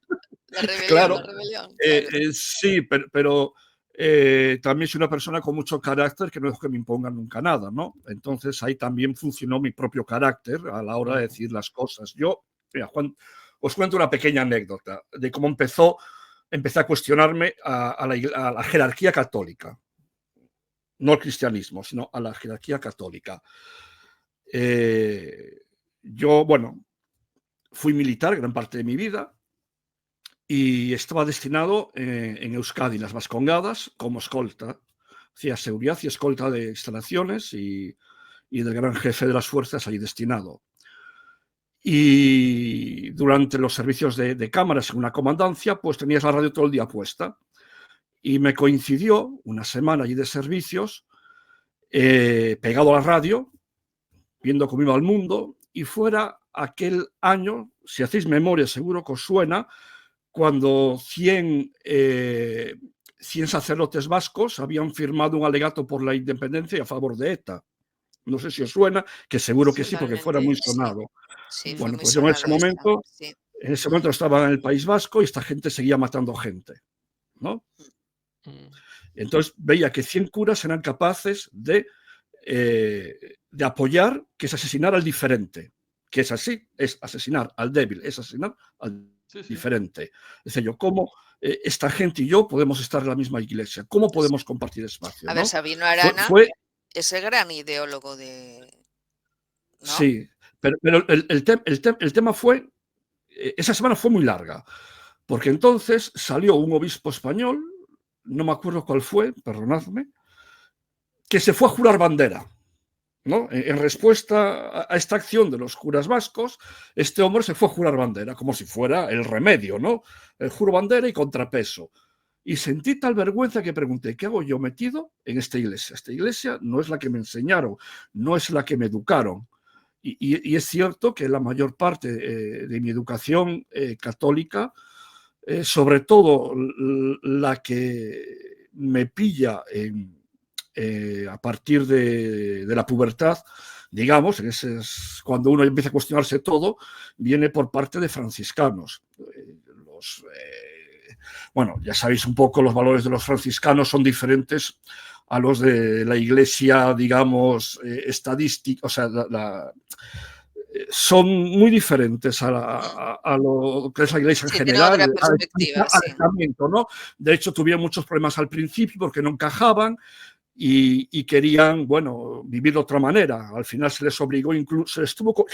la claro. rebelión, claro. Sí, pero también soy una persona con mucho carácter que no dejo que me impongan nunca nada, ¿no? Entonces ahí también funcionó mi propio carácter a la hora de decir las cosas. Yo, mira, Juan, os cuento una pequeña anécdota de cómo empecé a cuestionarme a la jerarquía católica, no al cristianismo, sino a la jerarquía católica. Yo, bueno, fui militar gran parte de mi vida, y estaba destinado en Euskadi, en las Vascongadas, como escolta. Hacía seguridad y escolta de instalaciones y del gran jefe de las fuerzas allí destinado. Y durante los servicios de cámaras en una comandancia, pues tenías la radio todo el día puesta. Y me coincidió una semana allí de servicios, pegado a la radio, viendo cómo iba el mundo, y fuera aquel año, si hacéis memoria seguro que os suena, cuando 100 100 sacerdotes vascos habían firmado un alegato por la independencia y a favor de ETA. No sé si os suena, que seguro que sí, porque fuera muy sonado. Sí, fue Bueno, muy pues yo en ese sonado esto, momento, sí. estaba en el País Vasco y esta gente seguía matando gente, ¿no? Entonces veía que 100 curas eran capaces de apoyar que se asesinara al diferente, que es así, es asesinar al débil, es asesinar al diferente. Decía yo, ¿cómo esta gente y yo podemos estar en la misma iglesia? ¿Cómo podemos compartir espacio? A ¿no? ver, Sabino Arana es el gran ideólogo de... ¿no? Sí, pero el tema fue, esa semana fue muy larga, porque entonces salió un obispo español, no me acuerdo cuál fue, perdonadme, que se fue a jurar bandera, ¿no? En respuesta a esta acción de los curas vascos, este hombre se fue a jurar bandera, como si fuera el remedio, ¿no? El juro bandera y contrapeso. Y sentí tal vergüenza que pregunté, ¿qué hago yo metido en esta iglesia? Esta iglesia no es la que me enseñaron, no es la que me educaron. Y es cierto que la mayor parte de mi educación católica, sobre todo la que me pilla a partir de la pubertad, digamos, es cuando uno empieza a cuestionarse todo, viene por parte de franciscanos. Bueno, ya sabéis un poco, los valores de los franciscanos son diferentes a los de la iglesia, digamos, estadística, o sea, son muy diferentes a lo que es la iglesia en general, tiene otra perspectiva, al ¿no? De hecho, tuvieron muchos problemas al principio porque no encajaban y querían, bueno, vivir de otra manera. Al final se les obligó, incluso se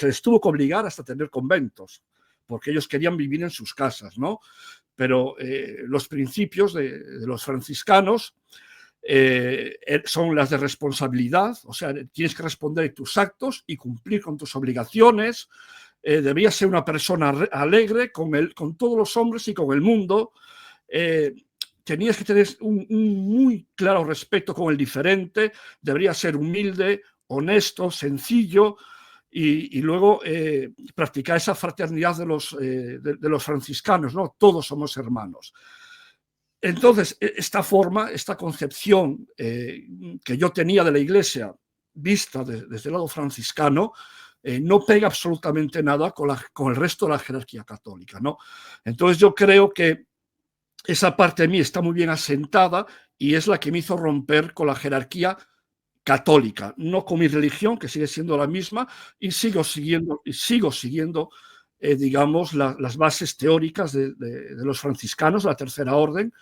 les tuvo que obligar hasta tener conventos, porque ellos querían vivir en sus casas, ¿no? Pero los principios de los franciscanos son las de responsabilidad, o sea, tienes que responder a tus actos y cumplir con tus obligaciones. Debías ser una persona alegre con todos los hombres y con el mundo. Tenías que tener un muy claro respeto con el diferente, deberías ser humilde, honesto, sencillo. Y luego practicar esa fraternidad de los franciscanos, ¿no? Todos somos hermanos. Entonces, esta forma, esta concepción que yo tenía de la iglesia vista desde el lado franciscano, no pega absolutamente nada con el resto de la jerarquía católica, ¿no? Entonces yo creo que esa parte de mí está muy bien asentada y es la que me hizo romper con la jerarquía católica, no con mi religión, que sigue siendo la misma, y sigo siguiendo digamos, las bases teóricas de los franciscanos, la tercera orden,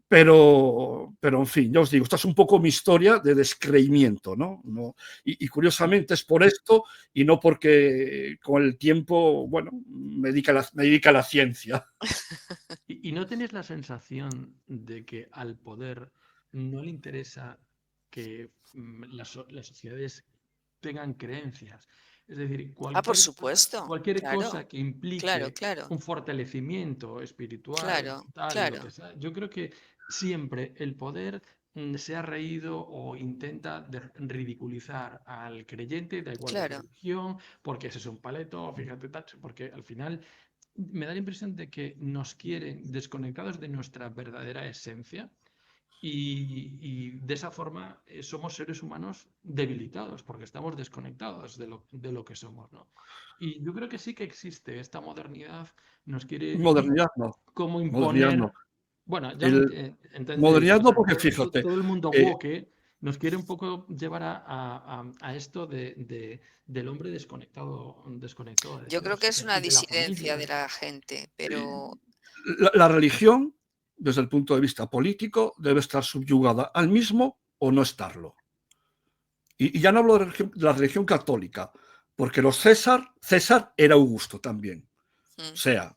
pero en fin, ya os digo, esta es un poco mi historia de descreimiento, ¿no? Y curiosamente es por esto y no porque con el tiempo, bueno, me dedica a la ciencia. ¿Y no tenéis la sensación de que al poder no le interesa que las sociedades tengan creencias? Es decir, por supuesto, cualquier claro, cosa que implique claro. un fortalecimiento espiritual, Claro. lo que sea, yo creo que siempre el poder se ha reído o intenta ridiculizar al creyente, da igual de qué religión, porque ese es un paleto, fíjate, porque al final me da la impresión de que nos quieren desconectados de nuestra verdadera esencia. Y de esa forma somos seres humanos debilitados porque estamos desconectados de lo que somos, ¿no? Y yo creo que sí que existe esta modernidad, nos quiere Modernidad no. como Modernidad imponer. no. Bueno, ya entendéis, Modernidad no, porque fíjate. todo el mundo woke nos quiere un poco llevar a esto del hombre desconectado. Yo creo que es una disidencia de la gente, pero... La religión, desde el punto de vista político, debe estar subyugada al mismo o no estarlo. Y ya no hablo de la religión católica, porque César era Augusto también. O sea,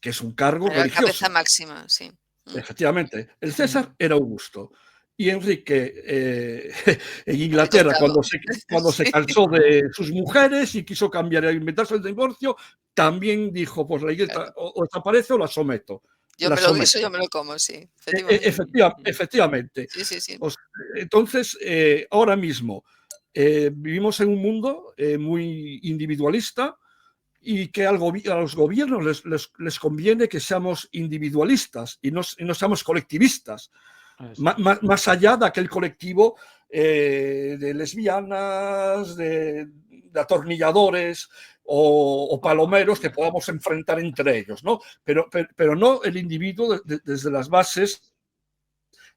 que es un cargo religioso. La cabeza máxima, sí. Efectivamente, el César era Augusto. Y Enrique, en Inglaterra, cuando se cansó de sus mujeres y quiso cambiar, inventarse el divorcio, también dijo, pues la iglesia o desaparece o la someto. Yo me lo guiso, yo me lo como, sí. Efectivamente. Sí. Pues, entonces, ahora mismo vivimos en un mundo muy individualista y que a los gobiernos les conviene que seamos individualistas y no seamos colectivistas, más allá de aquel colectivo de lesbianas, de atornilladores o palomeros que podamos enfrentar entre ellos, ¿no? Pero no el individuo desde las bases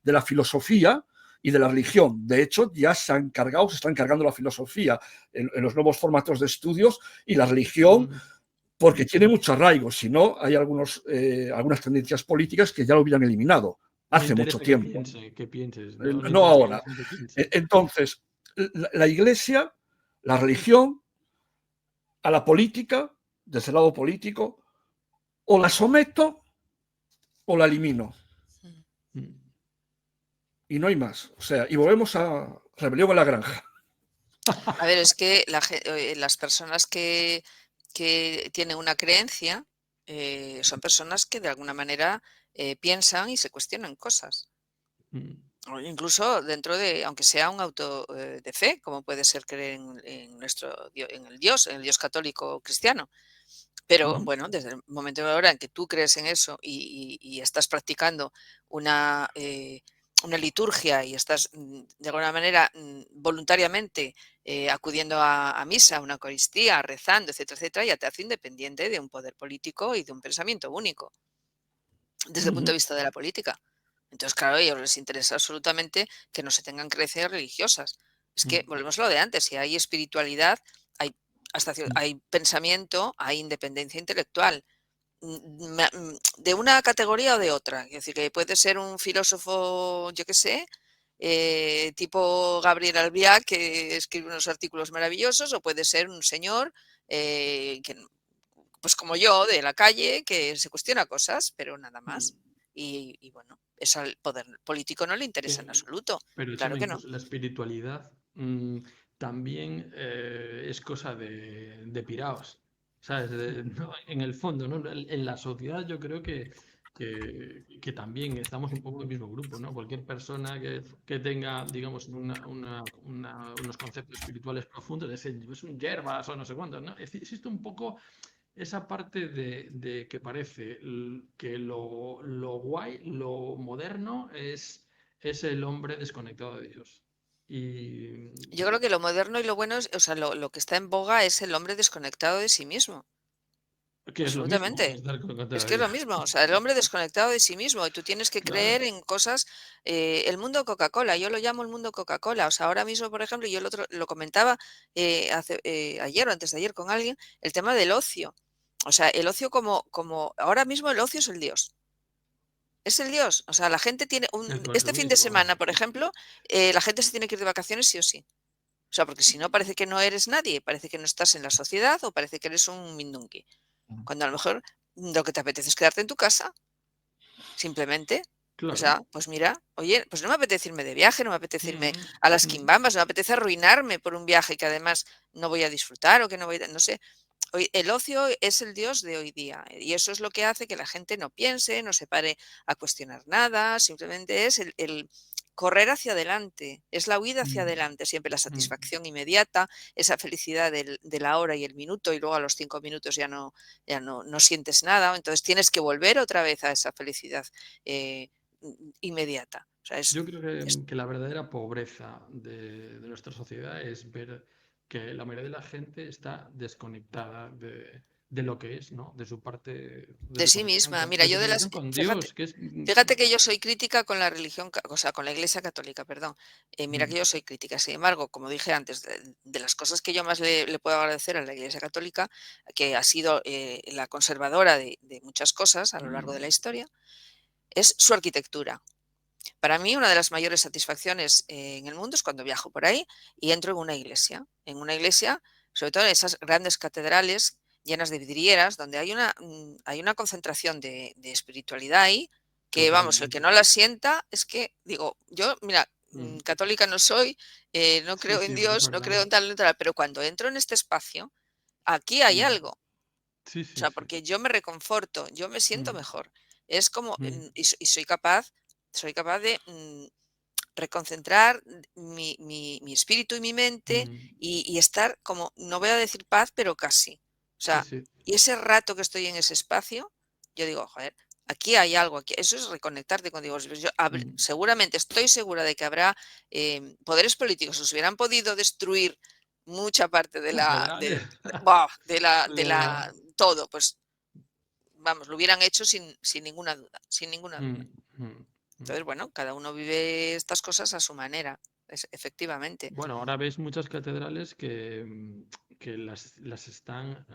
de la filosofía y de la religión. De hecho, ya se están encargando la filosofía en los nuevos formatos de estudios y la religión, porque tiene mucho arraigo. Si no, hay algunas tendencias políticas que ya lo hubieran eliminado hace mucho tiempo. Que pienses, no ahora. Entonces, la Iglesia, la religión, a la política, desde el lado político, o la someto o la elimino. Y no hay más. O sea, y volvemos a rebelión en la granja. A ver, es que las personas que tienen una creencia son personas que de alguna manera piensan y se cuestionan cosas. O incluso dentro de, aunque sea un auto de fe, como puede ser creer en el Dios católico cristiano. Pero bueno, desde el momento de ahora en que tú crees en eso y estás practicando una liturgia y estás de alguna manera voluntariamente acudiendo a misa, a una Eucaristía, rezando, etcétera, etcétera, ya te hace independiente de un poder político y de un pensamiento único desde el punto de vista de la política. Entonces, claro, a ellos les interesa absolutamente que no se tengan creencias religiosas. Es que, volvemos a lo de antes, si hay espiritualidad, hay pensamiento, hay independencia intelectual, de una categoría o de otra. Es decir, que puede ser un filósofo, yo qué sé, tipo Gabriel Albiac, que escribe unos artículos maravillosos, o puede ser un señor pues como yo, de la calle, que se cuestiona cosas, pero nada más. Y bueno, eso al poder político no le interesa en absoluto. Pero Claro que no. la espiritualidad también es cosa de piraos, ¿sabes? No, en el fondo, ¿no? En la sociedad yo creo que también estamos un poco en el mismo grupo, ¿no? Cualquier persona que tenga, digamos, unos conceptos espirituales profundos, es un yerbas o no sé cuántos, ¿no? Existe un poco esa parte de que parece que lo guay, lo moderno es el hombre desconectado de Dios. Yo creo que lo moderno y lo bueno, o sea, lo que está en boga es el hombre desconectado de sí mismo. Que es lo mismo, Absolutamente. estar conectado Es a que es lo Dios. mismo, o sea, el hombre desconectado de sí mismo y tú tienes que creer Claro. en cosas, el mundo Coca-Cola, yo lo llamo el mundo Coca-Cola, o sea, ahora mismo, por ejemplo, yo lo comentaba ayer o antes de ayer con alguien, el tema del ocio, o sea, el ocio como ahora mismo el ocio es el Dios. Es el Dios, o sea, la gente tiene El este fin de consumismo. semana, por ejemplo, la gente se tiene que ir de vacaciones sí o sí. O sea, porque si no parece que no eres nadie, parece que no estás en la sociedad o parece que eres un mindunqui. Cuando a lo mejor lo que te apetece es quedarte en tu casa, simplemente. O Claro. sea, pues mira, oye, pues no me apetece irme de viaje, no me apetece irme Mm, a las mm. quimbambas, no me apetece arruinarme por un viaje que además no voy a disfrutar o que no voy a, no sé. El ocio es el Dios de hoy día y eso es lo que hace que la gente no piense, no se pare a cuestionar nada, simplemente es el correr hacia adelante, es la huida hacia adelante, siempre la satisfacción inmediata, esa felicidad de la hora y el minuto y luego a los 5 minutos ya no sientes nada, entonces tienes que volver otra vez a esa felicidad inmediata. O sea, Yo creo que la verdadera pobreza de nuestra sociedad es ver que la mayoría de la gente está desconectada de lo que es, ¿no? De su parte, de de su sí conexión misma. con, Mira, de su yo conexión con fíjate, Dios, que es... fíjate que yo soy crítica con la religión, o sea, con la Iglesia Católica, perdón. Mira que yo soy crítica. Sin embargo, como dije antes, de las cosas que yo más le puedo agradecer a la Iglesia Católica, que ha sido la conservadora de muchas cosas a lo largo de la historia, es su arquitectura. Para mí, una de las mayores satisfacciones en el mundo es cuando viajo por ahí y entro en una iglesia, sobre todo en esas grandes catedrales llenas de vidrieras, donde hay una concentración de espiritualidad ahí, que vamos, el que Totalmente. no la sienta es que, digo, yo, mira, Mm. católica no soy, no Sí, creo en sí, pero es Dios, no verdad. creo en tal, pero cuando entro en este espacio, aquí hay Mm. algo. Sí, O sí, sea, sí. porque yo me reconforto, yo me siento Mm. mejor. Es como, Mm. y soy capaz de reconcentrar mi espíritu y mi mente Mm. y estar como, no voy a decir paz, pero casi. sea, sí. y ese rato que estoy en ese espacio, yo digo, joder, aquí hay algo, aquí. Eso es reconectarte con Dios. Mm. Seguramente, estoy segura de que habrá poderes políticos, os hubieran podido destruir mucha parte de la, Catedrales. buah, de La- la, todo, pues vamos, lo hubieran hecho sin ninguna duda, sin ninguna Mm, duda. mm, mm. Entonces, bueno, cada uno vive estas cosas a su manera, efectivamente. Bueno, ahora ves muchas catedrales que las están,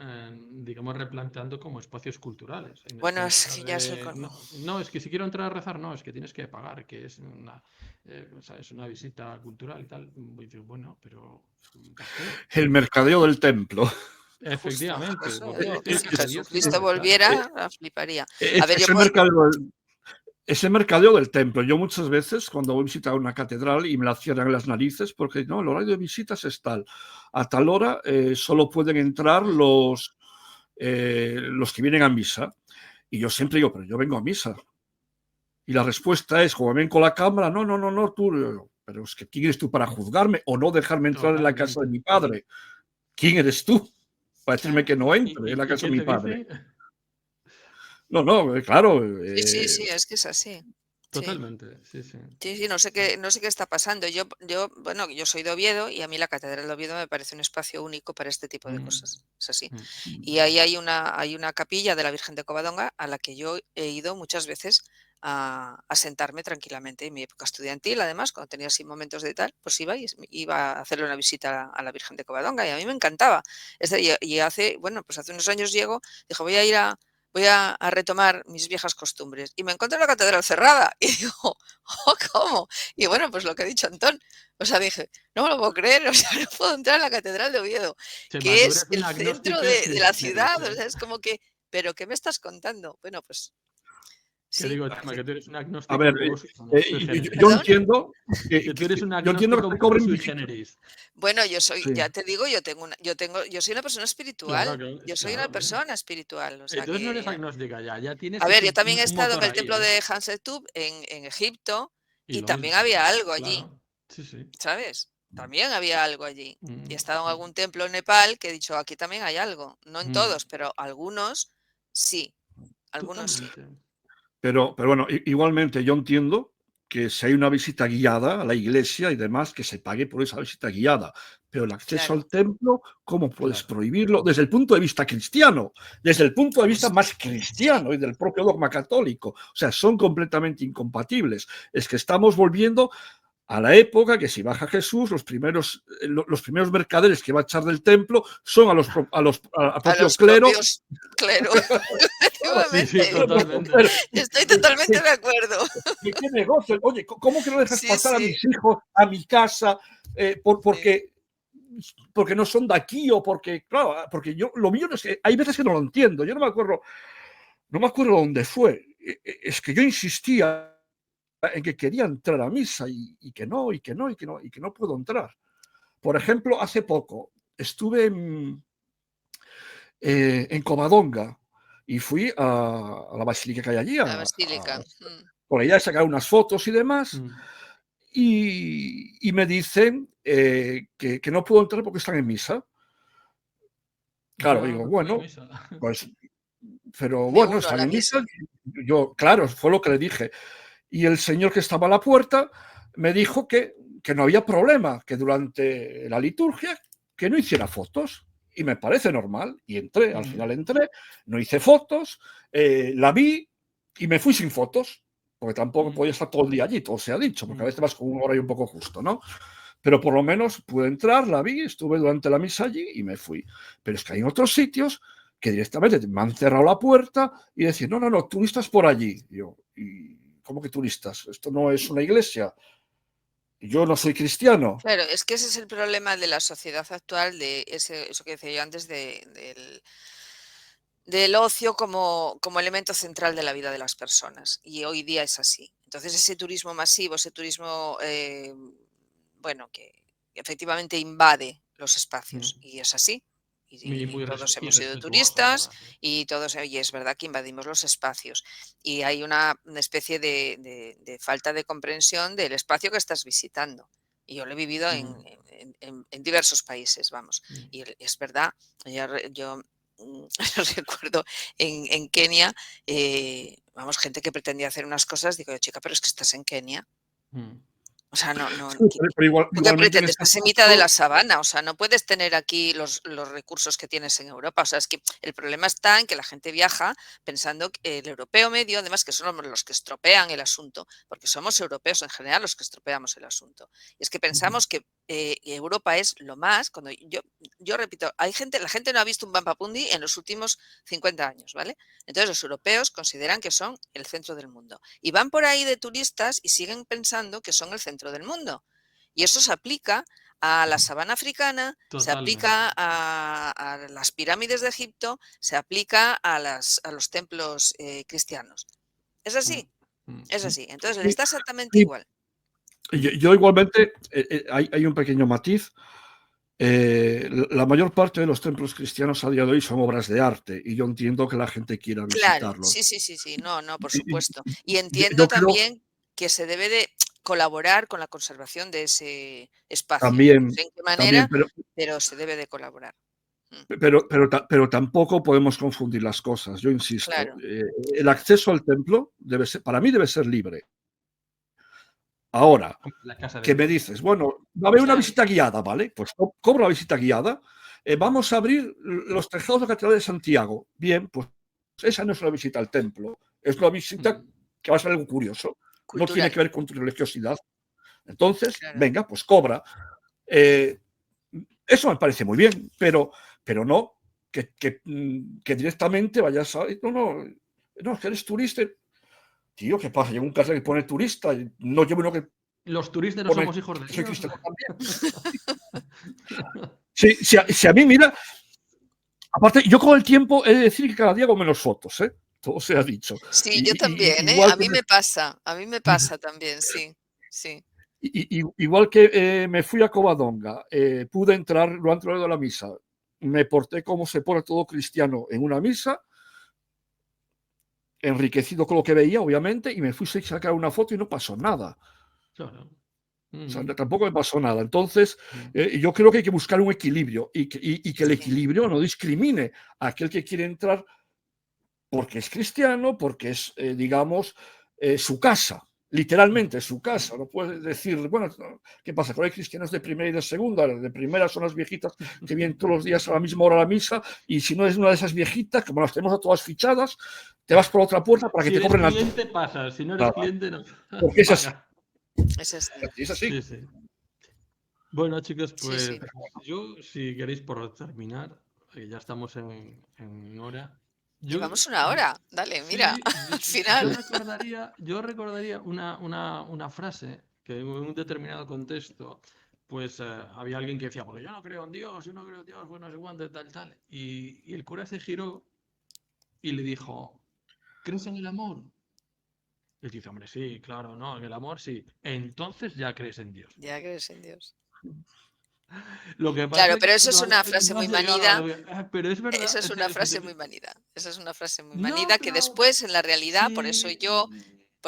digamos, replanteando como espacios culturales, en el Bueno, es sentido que ya eso de, no, no, es que si quiero entrar a rezar, no, es que tienes que pagar, que es una, o sea, es una visita cultural y tal. Y digo, bueno, pero ¿por qué? El mercadeo del templo. justo, Efectivamente, eso, porque yo, Es, si a Dios quiero Jesucristo rezar. volviera, la fliparía. A ver, yo es el puedo, mercadeo, es el mercadeo del templo. Yo muchas veces cuando voy a visitar una catedral y me la cierran en las narices porque no, el horario de visitas es tal. A tal hora solo pueden entrar los que vienen a misa. Y yo siempre digo, pero yo vengo a misa. Y la respuesta es, como ven con la cámara, no, no, no, no, tú, pero es que ¿quién eres tú para juzgarme o no dejarme entrar en la casa de Totalmente. mi padre? ¿Quién eres tú para decirme que no ¿Y, entre en la y casa qué de mi te padre? dice? No, no, claro. sí, es que es así. Sí. Totalmente, sí, sí. Sí, sí, no sé qué está pasando. Bueno, yo soy de Oviedo y a mí la Catedral de Oviedo me parece un espacio único para este tipo de Mm, cosas. Es así. mm. Y ahí hay una capilla de la Virgen de Covadonga a la que yo he ido muchas veces a sentarme tranquilamente. En mi época estudiantil, además, cuando tenía así momentos de tal, pues iba a hacerle una visita a la Virgen de Covadonga y a mí me encantaba. Bueno, pues hace unos años dije, voy a retomar mis viejas costumbres. Y me encontré la catedral cerrada. Y digo, oh, ¿cómo? Y bueno, pues lo que ha dicho Antón. O sea, dije, no me lo puedo creer, o sea, no puedo entrar a la catedral de Oviedo, Chema, que tú es eres el una centro agnóstica de sui la generis, ciudad. O ¿eh? sea, es como que, ¿pero qué me estás contando? Bueno, pues Que sí. digo, Chema, que tú eres un A agnóstico ver, un poco sui yo generis. ¿Perdón? entiendo Que tú eres un yo entiendo agnóstico que un te poco cobren sui visita. generis. Bueno, Sí. ya te digo, yo soy una persona Claro, espiritual. Yo soy una claro, bien. persona espiritual. O sea Entonces no eres que, agnóstica ya, ya tienes a ver, ese yo también he un estado en motor el ahí, templo ¿eh? de Hansetub en Egipto Y y lo también mismo, había algo allí. claro. Sí, sí. ¿Sabes? También había algo allí. Y he Mm, estado en algún templo en Nepal que he dicho, aquí también hay algo. No en mm. todos, pero algunos sí, algunos sí. Totalmente. Pero bueno, igualmente yo entiendo que si hay una visita guiada a la iglesia y demás, que se pague por esa visita guiada. Pero el acceso Claro, al templo, ¿cómo puedes Claro. prohibirlo? Desde el punto de vista cristiano, desde el punto de vista justo. más Sí, cristiano y del propio dogma católico. O sea, son completamente incompatibles. Es que estamos volviendo a la época que si baja Jesús, los primeros mercaderes que va a echar del templo son al a propio los clero. propios, claro, Sí, sí, efectivamente. Al propio totalmente. clero. Estoy totalmente de acuerdo. ¿Qué negocio? Oye, ¿cómo que no dejas Sí, pasar a sí, mis hijos a mi casa sí. porque no son de aquí o porque, claro, porque yo, lo mío es que hay veces que no lo entiendo. Yo no me acuerdo dónde fue. Es que yo insistía en que quería entrar a misa y que no, y que no, y que no, y que no puedo entrar. Por ejemplo, hace poco estuve en Covadonga y fui a la basílica que hay allí, La basílica. por allá he sacado unas fotos y demás, Mm. y me dicen que no puedo entrar porque están en misa. Claro, Ya, digo, estoy en bueno, misa. pues, pero Me bueno, uno a están la en misa. misa. Yo, claro, fue lo que le dije. Y el señor que estaba a la puerta me dijo que no había problema, que durante la liturgia que no hiciera fotos. Y me parece normal. Y entré, al Mm, final entré, no hice fotos, la vi y me fui sin fotos, porque tampoco mm, podía estar todo el día allí, todo se ha dicho, porque a mm. veces vas con un horario un poco justo, ¿no? Pero por lo menos pude entrar, la vi, estuve durante la misa allí y me fui. Pero es que hay otros sitios que directamente me han cerrado la puerta y decir, no, no, no, turistas por allí. Y yo, ¿y cómo que turistas? Esto no es una iglesia. Yo no soy cristiano. Claro, es que ese es el problema de la sociedad actual, de eso que decía yo antes, del ocio como elemento central de la vida de las personas. Y hoy día es así. Entonces, ese turismo masivo, ese turismo, bueno, que efectivamente invade los Mm. espacios. Y es así. Y Y muy todos hemos sido irrespetuoso, turistas además. y es verdad que invadimos los espacios. Y hay una especie de falta de comprensión del espacio que estás visitando. Y yo lo he vivido Mm, en diversos países, vamos. mm, Y es verdad, yo recuerdo en Kenia, vamos, gente que pretendía hacer unas cosas, digo, chica, pero es que estás en Kenia. Mm. O sea, no, Sí, pero ¿tú qué igualmente en pretendes? este Estás en mitad de la caso, sabana, o sea, no puedes tener aquí los recursos que tienes en Europa. O sea, es que el problema está en que la gente viaja pensando que el europeo medio, además que son los que estropean el asunto, porque somos europeos en general los que estropeamos el asunto. Y es que pensamos que Europa es lo más, cuando yo repito, la gente no ha visto un Pampapundi en los últimos 50 años, ¿vale? Entonces los europeos consideran que son el centro del mundo y van por ahí de turistas y siguen pensando que son el centro del mundo. Y eso se aplica a la sabana africana, se Totalmente. aplica a las pirámides de Egipto, se aplica a los templos cristianos. Es así, es así. Entonces está exactamente sí, igual. yo igualmente, hay un pequeño matiz. La mayor parte de los templos cristianos a día de hoy son obras de arte y yo entiendo que la gente quiera Claro, visitarlos. sí, no, por Y- y- supuesto. Y yo entiendo creo también que se debe de colaborar con la conservación de ese espacio. No también, sé en qué también, manera, pero se debe de colaborar. pero tampoco podemos confundir las cosas. Yo insisto, Claro, el acceso al templo para mí debe ser libre. Ahora, La casa de ¿qué me Dios. dices? Bueno, va a haber una claro. visita guiada, ¿vale? Pues cobro la visita guiada. Vamos a abrir los tejados de la Catedral de Santiago. Bien, pues esa no es una visita al templo, es una visita que va a ser algo curioso. No tiene Cultural, que ver con tu religiosidad. Entonces, claro. venga, pues cobra. Eso me parece muy bien, pero no que directamente vayas a... No, que eres turista. Tío, ¿qué pasa? Llevo un cartel que pone turista, no llevo uno que Los turistas no pone somos hijos de que soy Dios. cristiano también. Si a mí, mira, aparte, yo con el tiempo he de decir que cada día hago menos fotos, ¿eh? Todo se ha dicho. Sí, yo también, ¿eh? Igual A que mí me pasa también, sí, sí. igual que me fui a Covadonga, pude entrar lo antes de la misa, me porté como se pone todo cristiano en una misa, enriquecido con lo que veía, obviamente, y me fui a sacar una foto y no pasó nada. Claro. O sea, tampoco me pasó nada. Entonces, yo creo que hay que buscar un equilibrio y que el Sí. equilibrio no discrimine a aquel que quiere entrar porque es cristiano, porque es, digamos, su casa, literalmente su casa. No puedes decir, bueno, ¿qué pasa? Que hay cristianos de primera y de segunda. De primera son las viejitas que vienen todos los días a la misma hora a la misa, y si no eres una de esas viejitas, como las tenemos a todas fichadas, te vas por otra puerta para que Si te eres cobren la cliente, pasas. Si no eres entrada. cliente, no. Porque es así. Paga. Es así. Es así. Sí, sí. Bueno, chicos, Sí, pues sí. yo, si queréis por terminar, ya estamos en hora. Llevamos una hora. Dale, mira, Sí, al final. yo recordaría una frase que en un determinado contexto, pues había alguien que decía, porque yo no creo en Dios, yo no creo en Dios, bueno, no sé cuánto, tal. Y el cura se giró y le dijo, ¿crees en el amor? Y él dice, hombre, sí, claro, no, en el amor sí. Entonces ya crees en Dios. Ya crees en Dios. Lo que Claro, pasa es pero eso que es una frase no muy has llegado a manida. lo pero es verdad, Eso es una frase muy manida. Esa es una frase muy No, manida que pero después, en la realidad, sí, por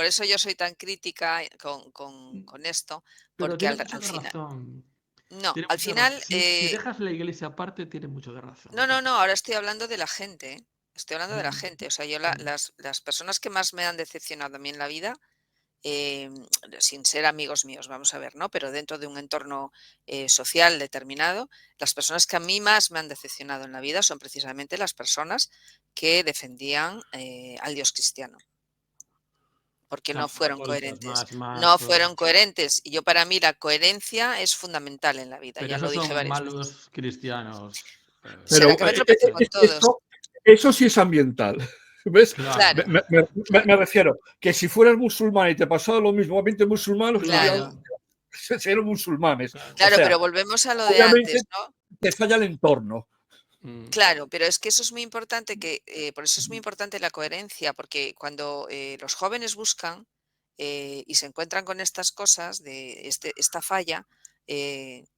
eso yo soy tan crítica con esto, pero porque tiene mucho al de final, razón. no, Tiene al mucho de razón. final, Si dejas la iglesia aparte, tiene mucho de razón. no, ahora estoy hablando de la gente, ¿eh? Estoy hablando de la Mm, gente. O sea, yo mm. las personas que más me han decepcionado a mí en la vida, eh, sin ser amigos míos, vamos a ver, ¿no? Pero dentro de un entorno social determinado, las personas que a mí más me han decepcionado en la vida son precisamente las personas que defendían al Dios cristiano, porque Las no fueron católicas, coherentes. más. No fueron coherentes. Y yo para mí la coherencia es fundamental en la vida, Pero ya lo esos dije son varias veces. malos cristianos. Será Pero que me tropecé con todos. eso sí es ambiental. ¿Ves? Claro, Claro, Me refiero que si fueras musulmán y te pasara lo mismo, 20 musulmanes claro, serían musulmanes. claro. O claro, sea, pero volvemos a lo de obviamente antes, ¿no? te falla el entorno. Mm, Claro, pero es que eso es muy importante, por eso es muy importante la coherencia, porque cuando los jóvenes buscan y se encuentran con estas cosas, esta falla,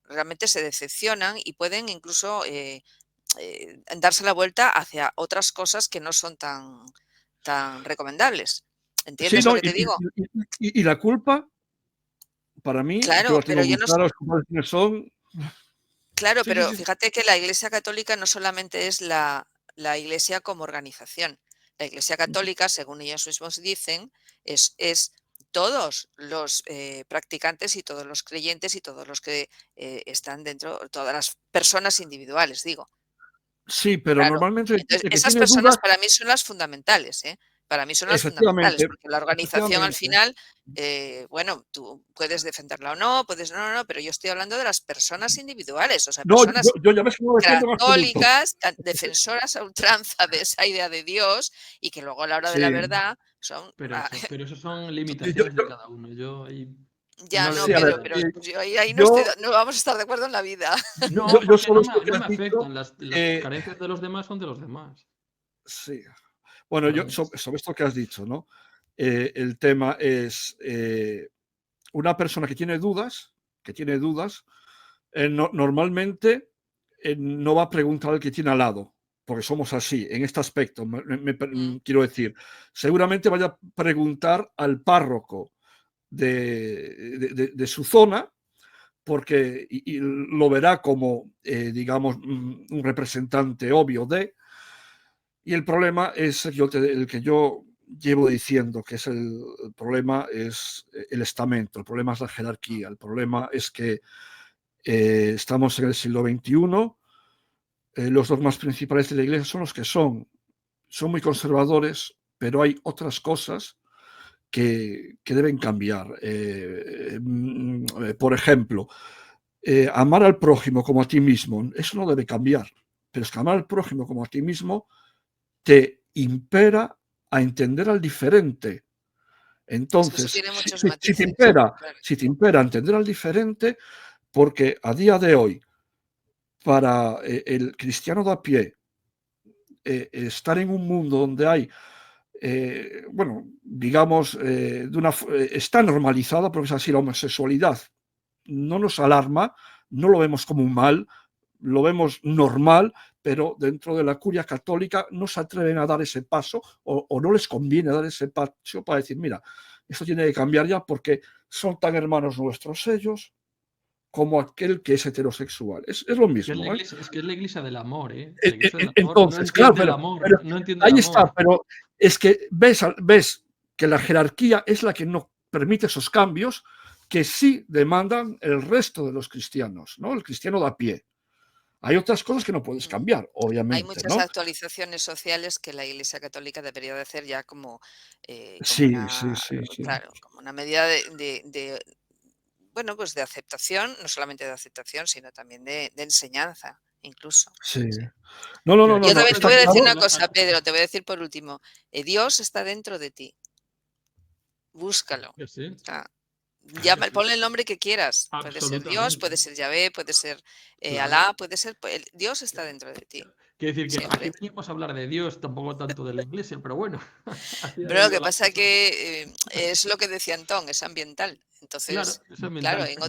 realmente se decepcionan y pueden incluso darse la vuelta hacia otras cosas que no son tan recomendables. Sí, ¿Entiendes lo no, que te digo? y la culpa, para mí, yo Claro, la pero tengo yo muy no, clara, los culpables quiénes son. claro, Sí, sí, pero sí. fíjate que la Iglesia Católica no solamente es la Iglesia como organización. La Iglesia Católica, según ellos mismos dicen, es todos los practicantes y todos los creyentes y todos los que están dentro, todas las personas individuales, digo. Sí, pero Claro. normalmente Entonces, el que esas tiene personas dudas, para mí son las fundamentales, ¿eh? Para mí son las fundamentales, efectivamente, porque la organización al efectivamente. final, bueno, tú puedes defenderla o no, no, pero yo estoy hablando de las personas individuales, o sea, No, personas yo ya ves que no lo defiendo en absoluto. católicas, defensoras a ultranza de esa idea de Dios y que luego a la hora de la Sí, verdad son... Pero eso son yo, limitaciones de cada uno. Yo ahí Ya no le no, sí, a veo ver, Pedro, nada. pero yo ahí no yo, no vamos a estar de acuerdo en la vida. No, yo porque sobre esto que no me has dicho, afectan. Las eh, carencias de los demás son de los demás. sí. Bueno, Para yo mí. sobre esto que has dicho, ¿no? El tema es una persona que tiene dudas, normalmente no va a preguntar al que tiene al lado, porque somos así, en este aspecto, Mm, quiero decir, seguramente vaya a preguntar al párroco de su zona, porque y lo verá como, digamos, un representante obvio de, y el problema es el que yo llevo diciendo, que es el problema es el estamento, el problema es la jerarquía, el problema es que estamos en el siglo XXI, los dogmas principales de la Iglesia son los que son muy conservadores, pero hay otras cosas que deben cambiar. Por ejemplo, amar al prójimo como a ti mismo, eso no debe cambiar, pero es que amar al prójimo como a ti mismo te impera a entender al diferente. es que eso Entonces, tiene muchos matices, claro. si te impera entender al diferente, porque a día de hoy, para el cristiano de a pie, estar en un mundo donde hay, bueno, digamos, está normalizada, porque es así la homosexualidad, no nos alarma, no lo vemos como un mal, lo vemos normal, pero dentro de la curia católica no se atreven a dar ese paso o no les conviene dar ese paso para decir, mira, esto tiene que cambiar ya porque son tan hermanos nuestros ellos como aquel que es heterosexual. Es lo Que es la mismo, ¿eh? iglesia, es que es la iglesia del amor, ¿eh? La iglesia del amor no Entonces, claro, entiende el pero amor, no entiende el ahí está, amor. pero es que ves que la jerarquía es la que no permite esos cambios que sí demandan el resto de los cristianos, ¿no? El cristiano de a pie. Hay otras cosas que no puedes cambiar, Hay obviamente, muchas ¿no? actualizaciones sociales que la Iglesia Católica debería de hacer ya como Sí, sí, una, sí, sí. claro, como una medida bueno, pues de aceptación, no solamente de aceptación, sino también de enseñanza, incluso. Sí. Sí. No, no, no, Mira, no, Yo no, también te está voy a decir claro. una cosa, Pedro, te voy a decir por último, Dios está dentro de ti, búscalo. Que sí, O sea, claro que sí. ponle el nombre que quieras. Puede ser Dios, puede Absolutamente. ser Yahvé, puede ser Claro. Alá, puede ser. Dios está dentro de ti, Quiero decir que aquí siempre. venimos a hablar de Dios, tampoco tanto de la iglesia, pero bueno, así han Pero lo ido que las pasa cosas. que es lo que decía Antón, es ambiental. Claro, Entonces, eso es claro, mental, ¿no?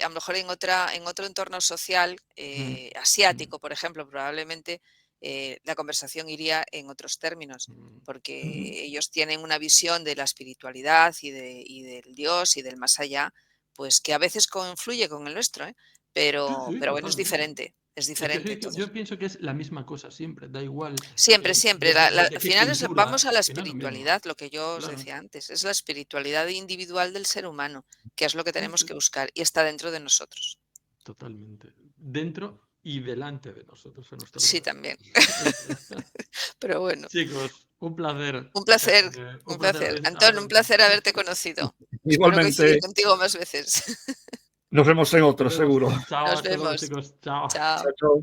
a lo mejor en otro entorno social Mm, mm, asiático, por ejemplo, probablemente la conversación iría en otros términos, mm. porque ellos tienen una visión de la espiritualidad y del Dios y del más allá, pues que a veces confluye con el nuestro, ¿eh? Sí, sí, Pero bueno, es totalmente. diferente, es Es que diferente. sí, Entonces, yo pienso que es la misma cosa siempre, da igual siempre, siempre. de Al qué final cultura, vamos a la al final lo mismo. espiritualidad, lo que yo os Claro, decía antes, es la espiritualidad individual del ser humano, que es lo que sí, tenemos sí, que buscar y está dentro de nosotros. totalmente. Dentro y delante de nosotros, en nuestro Sí, corazón. también. Pero bueno, Chicos, un placer. un placer, Un un placer placer. Antón, haber. un placer haberte conocido. Espero coincidir Igualmente, contigo más veces. nos vemos en Nos otro, vemos. seguro. Chao, Nos hasta luego, vemos. chicos. Chao. Chao. Chao, chao.